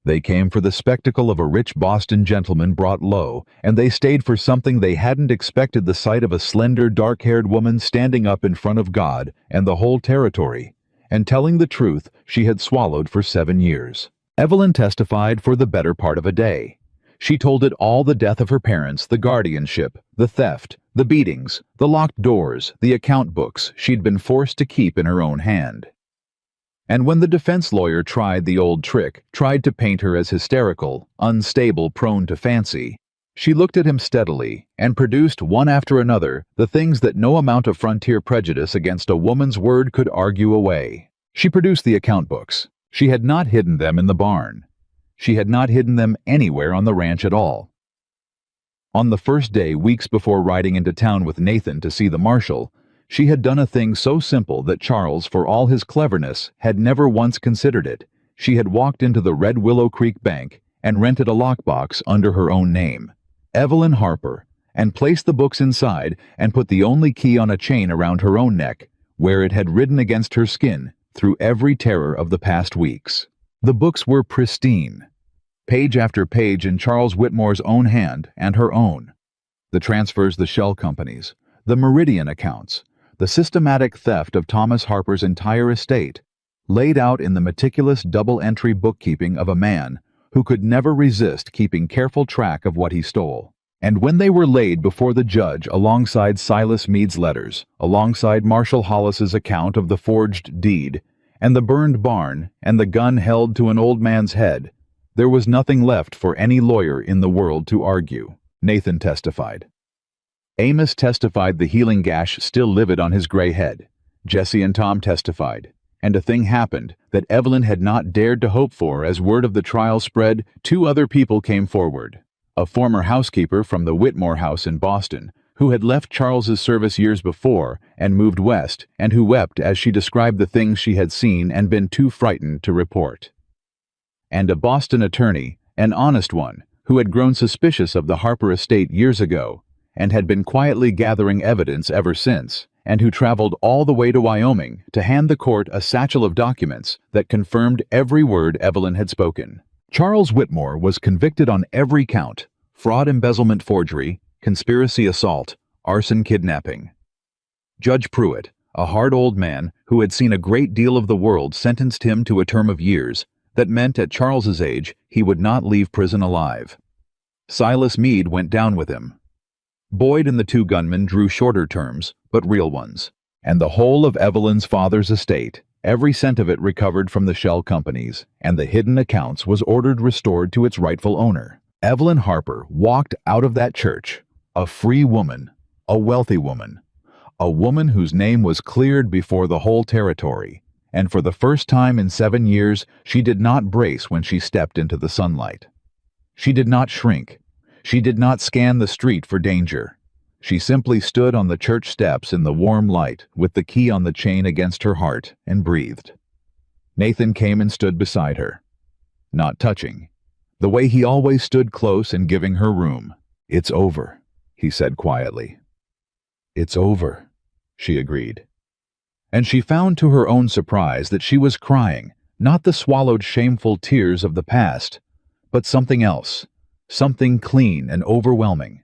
A: They came for the spectacle of a rich Boston gentleman brought low, and they stayed for something they hadn't expected: the sight of a slender, dark-haired woman standing up in front of God and the whole territory, and telling the truth she had swallowed for 7 years. Evelyn testified for the better part of a day. She told it all: the death of her parents, the guardianship, the theft, the beatings, the locked doors, the account books she'd been forced to keep in her own hand. And when the defense lawyer tried the old trick, tried to paint her as hysterical, unstable, prone to fancy, she looked at him steadily and produced one after another the things that no amount of frontier prejudice against a woman's word could argue away. She produced the account books. She had not hidden them in the barn. She had not hidden them anywhere on the ranch at all. On the first day, weeks before riding into town with Nathan to see the marshal, she had done a thing so simple that Charles, for all his cleverness, had never once considered it. She had walked into the Red Willow Creek Bank and rented a lockbox under her own name, Evelyn Harper, and placed the books inside and put the only key on a chain around her own neck, where it had ridden against her skin through every terror of the past weeks. The books were pristine, page after page in Charles Whitmore's own hand and her own. The transfers, the shell companies, the Meridian accounts, the systematic theft of Thomas Harper's entire estate, laid out in the meticulous double-entry bookkeeping of a man who could never resist keeping careful track of what he stole. And when they were laid before the judge alongside Silas Meade's letters, alongside Marshal Hollis's account of the forged deed, and the burned barn, and the gun held to an old man's head, there was nothing left for any lawyer in the world to argue. Nathan testified. Amos testified, the healing gash still livid on his gray head. Jesse and Tom testified. And a thing happened that Evelyn had not dared to hope for. As word of the trial spread, 2 other people came forward. A former housekeeper from the Whitmore house in Boston, who had left Charles's service years before and moved west, and who wept as she described the things she had seen and been too frightened to report. And a Boston attorney, an honest one, who had grown suspicious of the Harper estate years ago, and had been quietly gathering evidence ever since, and who traveled all the way to Wyoming to hand the court a satchel of documents that confirmed every word Evelyn had spoken. Charles Whitmore was convicted on every count: fraud, embezzlement, forgery, conspiracy, assault, arson, kidnapping. Judge Pruitt, a hard old man who had seen a great deal of the world, sentenced him to a term of years that meant at Charles's age he would not leave prison alive. Silas Meade went down with him. Boyd and the two gunmen drew shorter terms, but real ones. And the whole of Evelyn's father's estate, every cent of it recovered from the shell companies, and the hidden accounts was ordered restored to its rightful owner. Evelyn Harper walked out of that church, a free woman, a wealthy woman, a woman whose name was cleared before the whole territory, and for the first time in 7 years she did not brace when she stepped into the sunlight. She did not shrink. She did not scan the street for danger. She simply stood on the church steps in the warm light with the key on the chain against her heart and breathed. Nathan came and stood beside her. Not touching. The way he always stood close and giving her room. "It's over," he said quietly. "It's over," she agreed. And she found to her own surprise that she was crying, not the swallowed shameful tears of the past, but something else, something clean and overwhelming.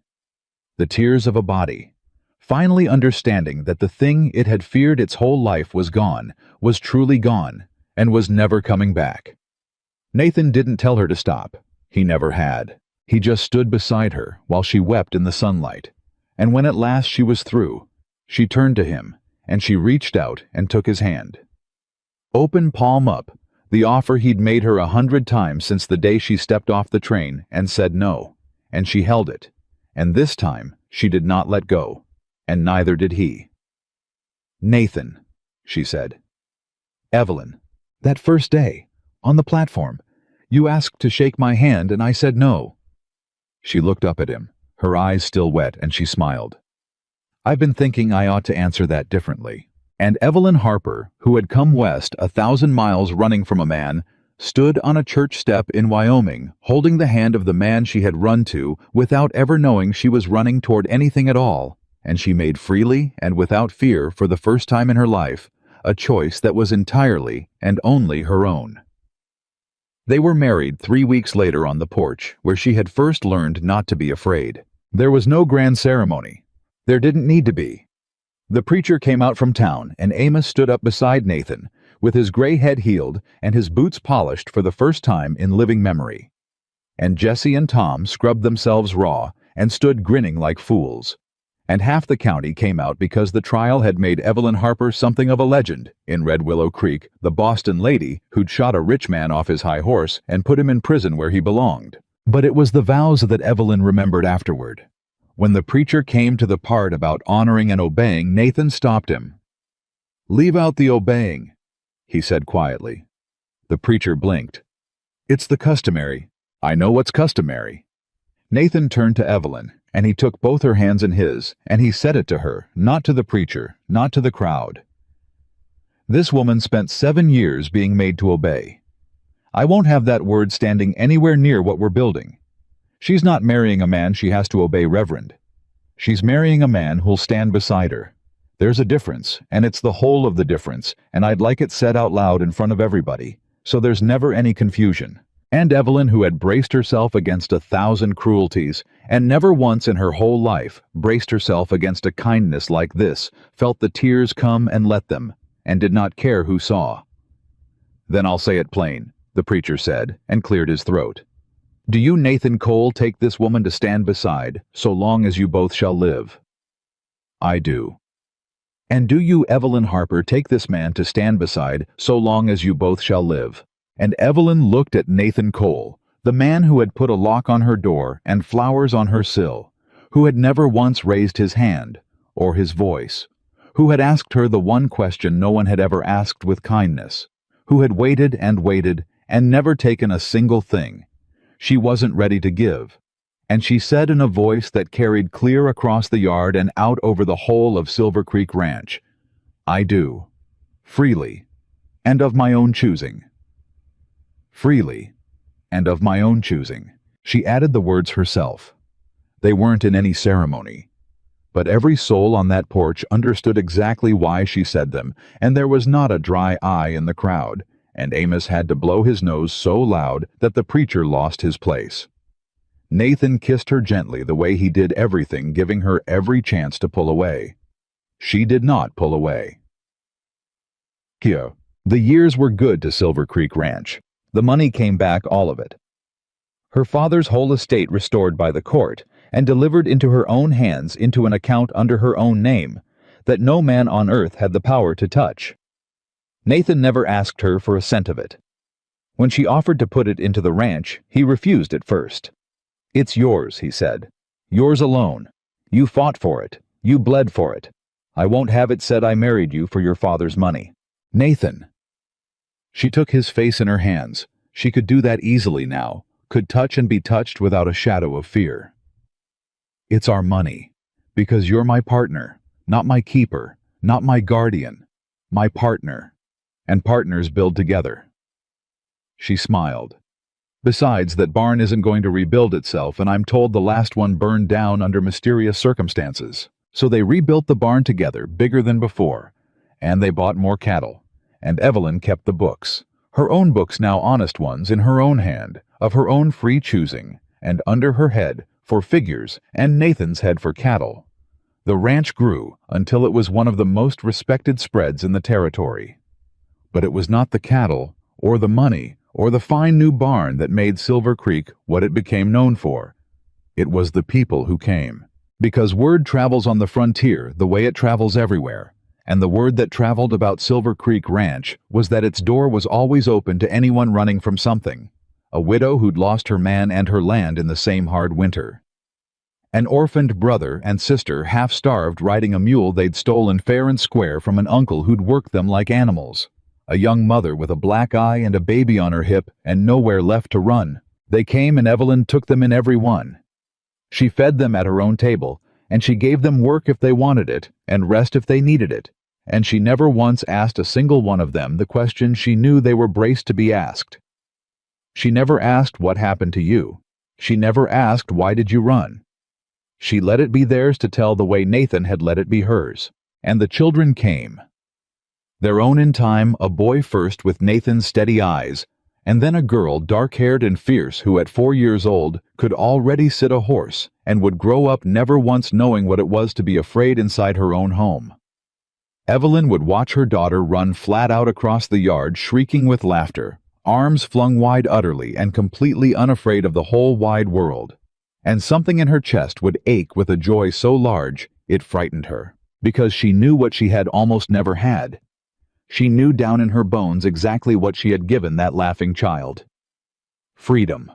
A: The tears of a body, finally understanding that the thing it had feared its whole life was gone, was truly gone, and was never coming back. Nathan didn't tell her to stop. He never had. He just stood beside her while she wept in the sunlight. And when at last she was through, she turned to him, and she reached out and took his hand. Open palm up, the offer he'd made her 100 times since the day she stepped off the train and said no, and she held it. And this time, she did not let go, and neither did he. "Nathan," she said. "Evelyn, that first day, on the platform, you asked to shake my hand and I said no." She looked up at him, her eyes still wet, and she smiled. "I've been thinking I ought to answer that differently." And Evelyn Harper, who had come west 1,000 miles running from a man, stood on a church step in Wyoming, holding the hand of the man she had run to without ever knowing she was running toward anything at all, and she made freely and without fear for the first time in her life a choice that was entirely and only her own. They were married 3 weeks later on the porch where she had first learned not to be afraid. There was no grand ceremony. There didn't need to be. The preacher came out from town, and Amos stood up beside Nathan, with his gray head healed and his boots polished for the first time in living memory. And Jesse and Tom scrubbed themselves raw and stood grinning like fools. And half the county came out because the trial had made Evelyn Harper something of a legend in Red Willow Creek, the Boston lady who'd shot a rich man off his high horse and put him in prison where he belonged. But it was the vows that Evelyn remembered afterward. When the preacher came to the part about honoring and obeying, Nathan stopped him. "Leave out the obeying," he said quietly. The preacher blinked. "It's the customary." "I know what's customary." Nathan turned to Evelyn, and he took both her hands in his, and he said it to her, not to the preacher, not to the crowd. "This woman spent 7 years being made to obey. I won't have that word standing anywhere near what we're building. She's not marrying a man she has to obey, Reverend. She's marrying a man who'll stand beside her. There's a difference, and it's the whole of the difference, and I'd like it said out loud in front of everybody, so there's never any confusion." And Evelyn, who had braced herself against 1,000 cruelties, and never once in her whole life braced herself against a kindness like this, felt the tears come and let them, and did not care who saw. "Then I'll say it plain," the preacher said, and cleared his throat. "Do you, Nathan Cole, take this woman to stand beside, so long as you both shall live?" "I do." "And do you, Evelyn Harper, take this man to stand beside, so long as you both shall live?" And Evelyn looked at Nathan Cole, the man who had put a lock on her door and flowers on her sill, who had never once raised his hand, or his voice, who had asked her the one question no one had ever asked with kindness, who had waited and never taken a single thing she wasn't ready to give. And she said in a voice that carried clear across the yard and out over the whole of Silver Creek Ranch, "I do. Freely, and of my own choosing." Freely, and of my own choosing. She added the words herself. They weren't in any ceremony. But every soul on that porch understood exactly why she said them, and there was not a dry eye in the crowd, and Amos had to blow his nose so loud that the preacher lost his place. Nathan kissed her gently the way he did everything, giving her every chance to pull away. She did not pull away. Here, the years were good to Silver Creek Ranch. The money came back, all of it. Her father's whole estate restored by the court, and delivered into her own hands into an account under her own name, that no man on earth had the power to touch. Nathan never asked her for a cent of it. When she offered to put it into the ranch, he refused at first. "It's yours," he said. "Yours alone. You fought for it. You bled for it. I won't have it said I married you for your father's money." "Nathan!" She took his face in her hands. She could do that easily now, could touch and be touched without a shadow of fear. "It's our money, because you're my partner, not my keeper, not my guardian, my partner, and partners build together." She smiled. "Besides, that barn isn't going to rebuild itself, and I'm told the last one burned down under mysterious circumstances. So they rebuilt the barn together, bigger than before, and they bought more cattle, and Evelyn kept the books, her own books now, honest ones, in her own hand, of her own free choosing, and under her head for figures and Nathan's head for cattle. The ranch grew until it was one of the most respected spreads in the territory. But it was not the cattle, or the money, or the fine new barn that made Silver Creek what it became known for. It was the people who came. Because word travels on the frontier the way it travels everywhere, and the word that traveled about Silver Creek Ranch was that its door was always open to anyone running from something. A widow who'd lost her man and her land in the same hard winter. An orphaned brother and sister half-starved riding a mule they'd stolen fair and square from an uncle who'd worked them like animals. A young mother with a black eye and a baby on her hip and nowhere left to run. They came, and Evelyn took them in every one. She fed them at her own table, and she gave them work if they wanted it, and rest if they needed it, and she never once asked a single one of them the question she knew they were braced to be asked. She never asked, "What happened to you?" She never asked, "Why did you run?" She let it be theirs to tell the way Nathan had let it be hers. And the children came. Their own in time, a boy first with Nathan's steady eyes, and then a girl dark-haired and fierce who at 4 years old could already sit a horse and would grow up never once knowing what it was to be afraid inside her own home. Evelyn would watch her daughter run flat out across the yard shrieking with laughter, arms flung wide utterly and completely unafraid of the whole wide world. And something in her chest would ache with a joy so large it frightened her, because she knew what she had almost never had. She knew down in her bones exactly what she had given that laughing child. Freedom.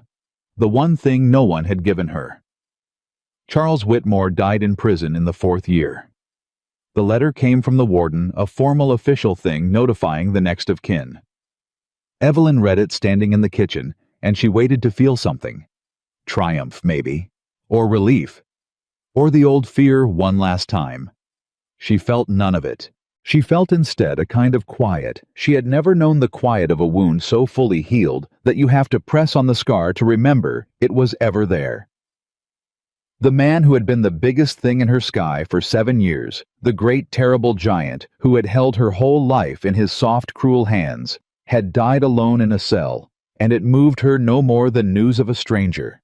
A: The one thing no one had given her. Charles Whitmore died in prison in the 4th year. The letter came from the warden, a formal official thing notifying the next of kin. Evelyn read it standing in the kitchen, and she waited to feel something. Triumph, maybe. Or relief. Or the old fear one last time. She felt none of it. She felt instead a kind of quiet. She had never known the quiet of a wound so fully healed that you have to press on the scar to remember it was ever there. The man who had been the biggest thing in her sky for 7 years, the great terrible giant who had held her whole life in his soft cruel hands, had died alone in a cell, and it moved her no more than news of a stranger.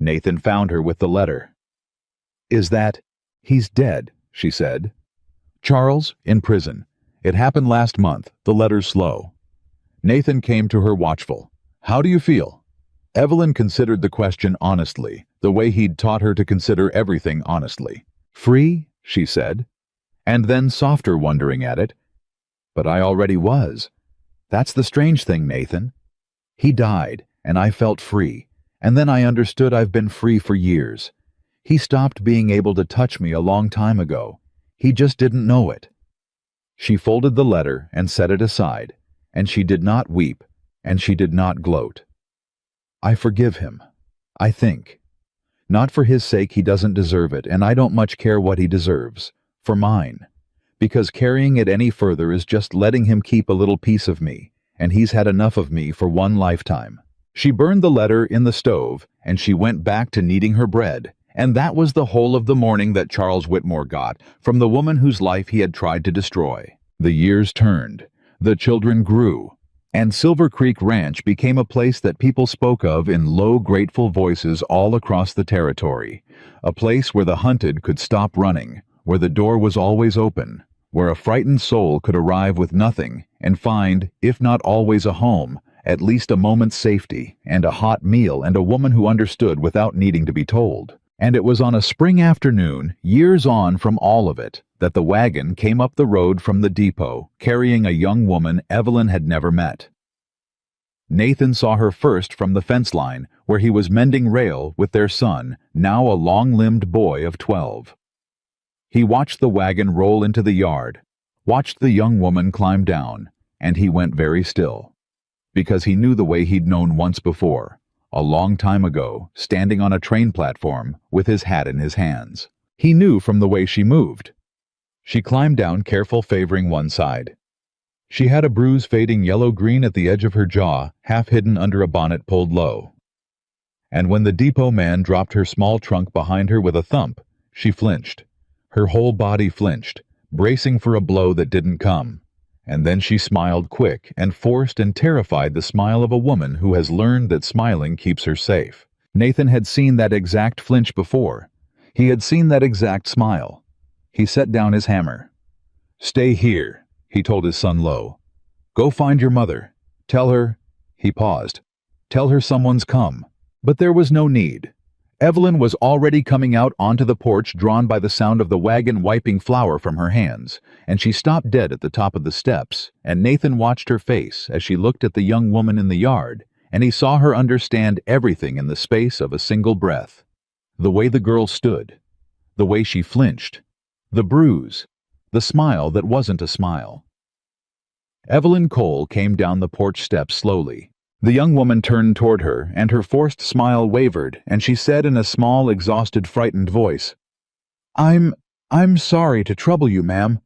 A: Nathan found her with the letter. "Is that—" "He's dead," she said. "Charles, in prison. It happened last month. The letter's slow." Nathan came to her watchful. "How do you feel?" Evelyn considered the question honestly, the way he'd taught her to consider everything honestly. "Free?" she said. And then softer, wondering at it. "But I already was. That's the strange thing, Nathan. He died, and I felt free, and then I understood I've been free for years. He stopped being able to touch me a long time ago. He just didn't know it." She folded the letter and set it aside, and she did not weep, and she did not gloat. "I forgive him, I think. Not for his sake, he doesn't deserve it, and I don't much care what he deserves. For mine. Because carrying it any further is just letting him keep a little piece of me, and he's had enough of me for one lifetime." She burned the letter in the stove, and she went back to kneading her bread. And that was the whole of the morning that Charles Whitmore got from the woman whose life he had tried to destroy. The years turned, the children grew, and Silver Creek Ranch became a place that people spoke of in low, grateful voices all across the territory. A place where the hunted could stop running, where the door was always open, where a frightened soul could arrive with nothing and find, if not always a home, at least a moment's safety, and a hot meal, and a woman who understood without needing to be told. And it was on a spring afternoon, years on from all of it, that the wagon came up the road from the depot, carrying a young woman Evelyn had never met. Nathan saw her first from the fence line, where he was mending rail with their son, now a long-limbed boy of 12. He watched the wagon roll into the yard, watched the young woman climb down, and he went very still. Because he knew the way he'd known once before, a long time ago, standing on a train platform with his hat in his hands. He knew from the way she moved. She climbed down, careful, favoring one side. She had a bruise fading yellow-green at the edge of her jaw, half hidden under a bonnet pulled low. And when the depot man dropped her small trunk behind her with a thump, she flinched. Her whole body flinched, bracing for a blow that didn't come. And then she smiled, quick and forced and terrified, the smile of a woman who has learned that smiling keeps her safe. Nathan had seen that exact flinch before. He had seen that exact smile. He set down his hammer. "Stay here," he told his son low. "Go find your mother. Tell her—" He paused. "Tell her someone's come." But there was no need. Evelyn was already coming out onto the porch, drawn by the sound of the wagon wiping flour from her hands, and she stopped dead at the top of the steps, and Nathan watched her face as she looked at the young woman in the yard, and he saw her understand everything in the space of a single breath. The way the girl stood, the way she flinched, the bruise, the smile that wasn't a smile. Evelyn Cole came down the porch steps slowly. The young woman turned toward her, and her forced smile wavered, and she said in a small, exhausted, frightened voice, I'm sorry to trouble you, ma'am.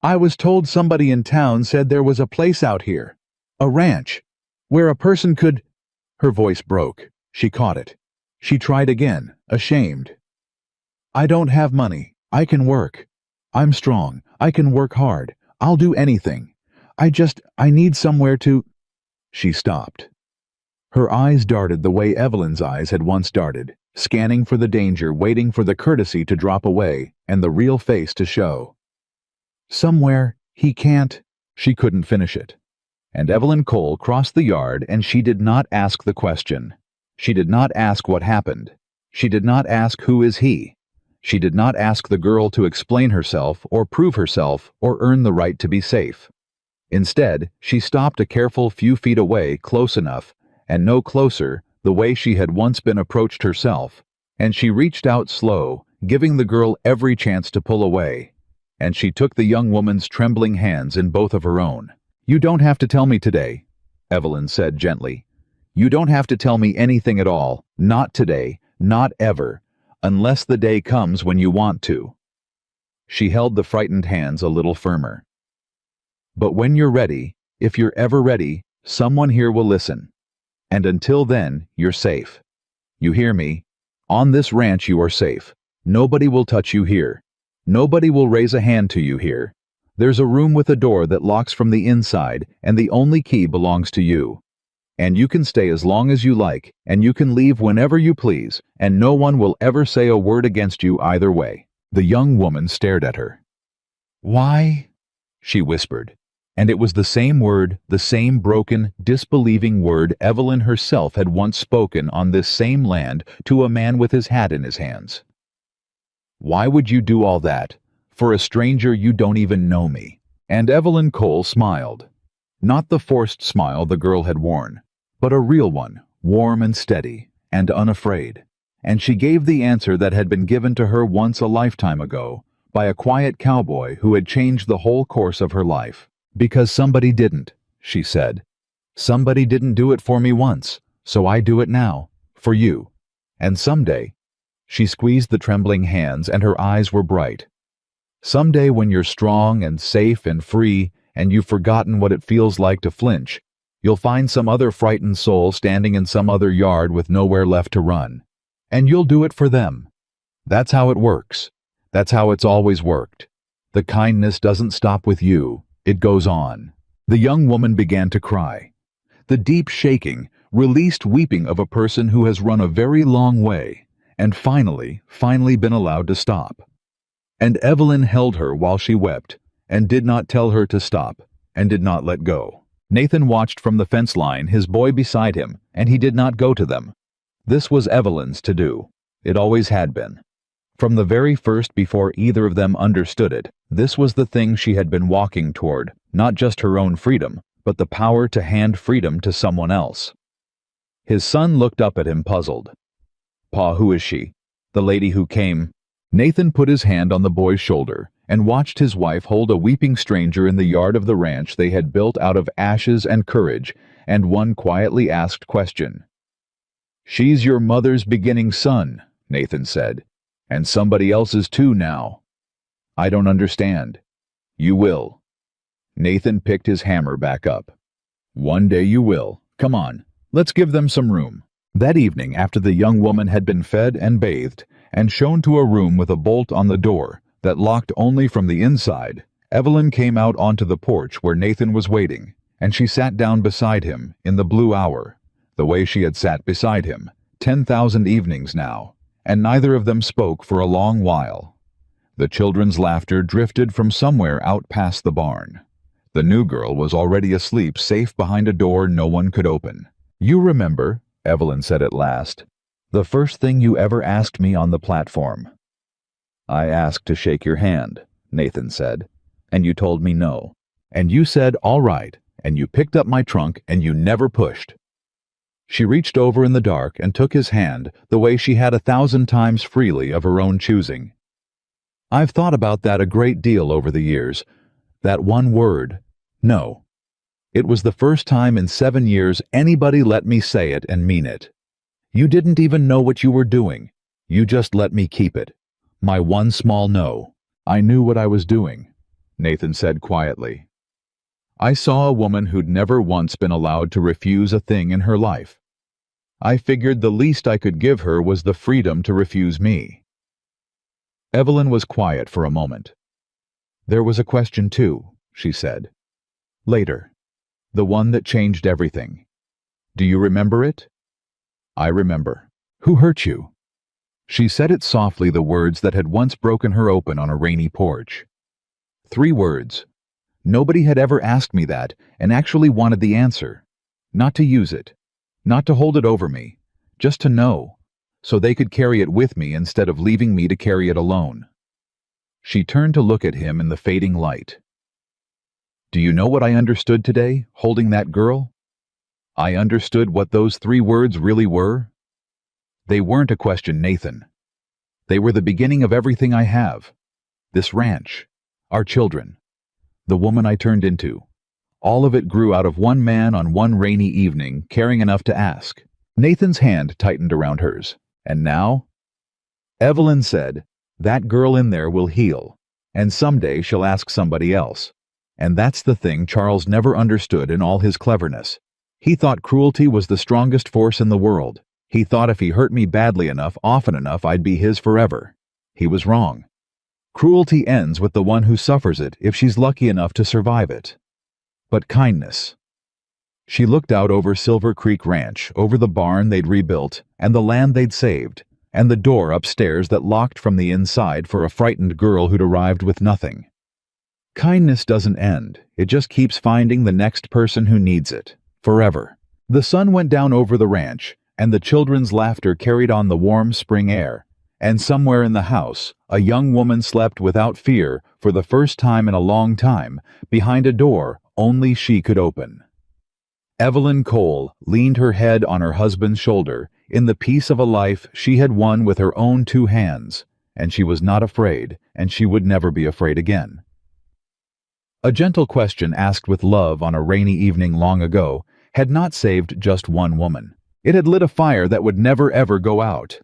A: I was told somebody in town said there was a place out here, a ranch, where a person could—" Her voice broke. She caught it. She tried again, ashamed. "I don't have money. I can work. I'm strong. I can work hard. I'll do anything. I need somewhere to—" She stopped. Her eyes darted the way Evelyn's eyes had once darted, scanning for the danger, waiting for the courtesy to drop away, and the real face to show. "Somewhere he can't—" She couldn't finish it. And Evelyn Cole crossed the yard, and she did not ask the question. She did not ask what happened. She did not ask who is he. She did not ask the girl to explain herself, or prove herself, or earn the right to be safe. Instead, she stopped a careful few feet away, close enough, and no closer, the way she had once been approached herself, and she reached out slow, giving the girl every chance to pull away, and she took the young woman's trembling hands in both of her own. "You don't have to tell me today," Evelyn said gently. "You don't have to tell me anything at all, not today, not ever, unless the day comes when you want to." She held the frightened hands a little firmer. "But when you're ready, if you're ever ready, someone here will listen. And until then, you're safe. You hear me? On this ranch you are safe. Nobody will touch you here. Nobody will raise a hand to you here. There's a room with a door that locks from the inside, and the only key belongs to you. And you can stay as long as you like, and you can leave whenever you please, and no one will ever say a word against you either way." The young woman stared at her. "Why?" she whispered. And it was the same word, the same broken, disbelieving word Evelyn herself had once spoken on this same land to a man with his hat in his hands. "Why would you do all that? For a stranger you don't even know me." And Evelyn Cole smiled. Not the forced smile the girl had worn, but a real one, warm and steady, and unafraid. And she gave the answer that had been given to her once a lifetime ago, by a quiet cowboy who had changed the whole course of her life. "Because somebody didn't," she said. "Somebody didn't do it for me once, so I do it now, for you. And someday—" She squeezed the trembling hands, and her eyes were bright. "Someday when you're strong and safe and free, and you've forgotten what it feels like to flinch, you'll find some other frightened soul standing in some other yard with nowhere left to run. And you'll do it for them. That's how it works. That's how it's always worked. The kindness doesn't stop with you. It goes on." The young woman began to cry. The deep shaking, released weeping of a person who has run a very long way, and finally been allowed to stop. And Evelyn held her while she wept, and did not tell her to stop, and did not let go. Nathan watched from the fence line, his boy beside him, and he did not go to them. This was Evelyn's to do. It always had been. From the very first, before either of them understood it, this was the thing she had been walking toward, not just her own freedom, but the power to hand freedom to someone else. His son looked up at him, puzzled. "Pa, who is she? The lady who came?" Nathan put his hand on the boy's shoulder and watched his wife hold a weeping stranger in the yard of the ranch they had built out of ashes and courage, and one quietly asked question. "She's your mother's beginning son," Nathan said, "and somebody else's too now." "I don't understand." "You will." Nathan picked his hammer back up. "One day you will. Come on, let's give them some room." That evening, after the young woman had been fed and bathed, and shown to a room with a bolt on the door that locked only from the inside, Evelyn came out onto the porch where Nathan was waiting, and she sat down beside him in the blue hour, the way she had sat beside him 10,000 evenings now, and neither of them spoke for a long while. The children's laughter drifted from somewhere out past the barn. The new girl was already asleep, safe behind a door no one could open. "You remember," Evelyn said at last, "the first thing you ever asked me on the platform?" "I asked to shake your hand," Nathan said, "and you told me no. And you said, 'All right,' and you picked up my trunk and you never pushed." She reached over in the dark and took his hand the way she had 1,000 times freely of her own choosing. "I've thought about that a great deal over the years. That one word, no. It was the first time in 7 years anybody let me say it and mean it. You didn't even know what you were doing. You just let me keep it. My one small no." "I knew what I was doing," Nathan said quietly. "I saw a woman who'd never once been allowed to refuse a thing in her life. I figured the least I could give her was the freedom to refuse me." Evelyn was quiet for a moment. "There was a question too," she said. "Later. The one that changed everything. Do you remember it?" "I remember." "Who hurt you?" She said it softly, the words that had once broken her open on a rainy porch. 3 words. Nobody had ever asked me that and actually wanted the answer. Not to use it. Not to hold it over me. Just to know. So they could carry it with me instead of leaving me to carry it alone. She turned to look at him in the fading light. "Do you know what I understood today, holding that girl? I understood what those 3 words really were. They weren't a question, Nathan. They were the beginning of everything I have. This ranch. Our children. The woman I turned into. All of it grew out of one man on one rainy evening, caring enough to ask." Nathan's hand tightened around hers. "And now?" Evelyn said, "That girl in there will heal, and someday she'll ask somebody else." And that's the thing Charles never understood in all his cleverness. He thought cruelty was the strongest force in the world. He thought if he hurt me badly enough, often enough, I'd be his forever. He was wrong. Cruelty ends with the one who suffers it if she's lucky enough to survive it. But kindness. She looked out over Silver Creek Ranch, over the barn they'd rebuilt, and the land they'd saved, and the door upstairs that locked from the inside for a frightened girl who'd arrived with nothing. Kindness doesn't end. It just keeps finding the next person who needs it. Forever. The sun went down over the ranch, and the children's laughter carried on the warm spring air, and somewhere in the house, a young woman slept without fear for the first time in a long time, behind a door only she could open. Evelyn Cole leaned her head on her husband's shoulder in the peace of a life she had won with her own 2 hands, and she was not afraid, and she would never be afraid again. A gentle question asked with love on a rainy evening long ago had not saved just one woman. It had lit a fire that would never ever go out,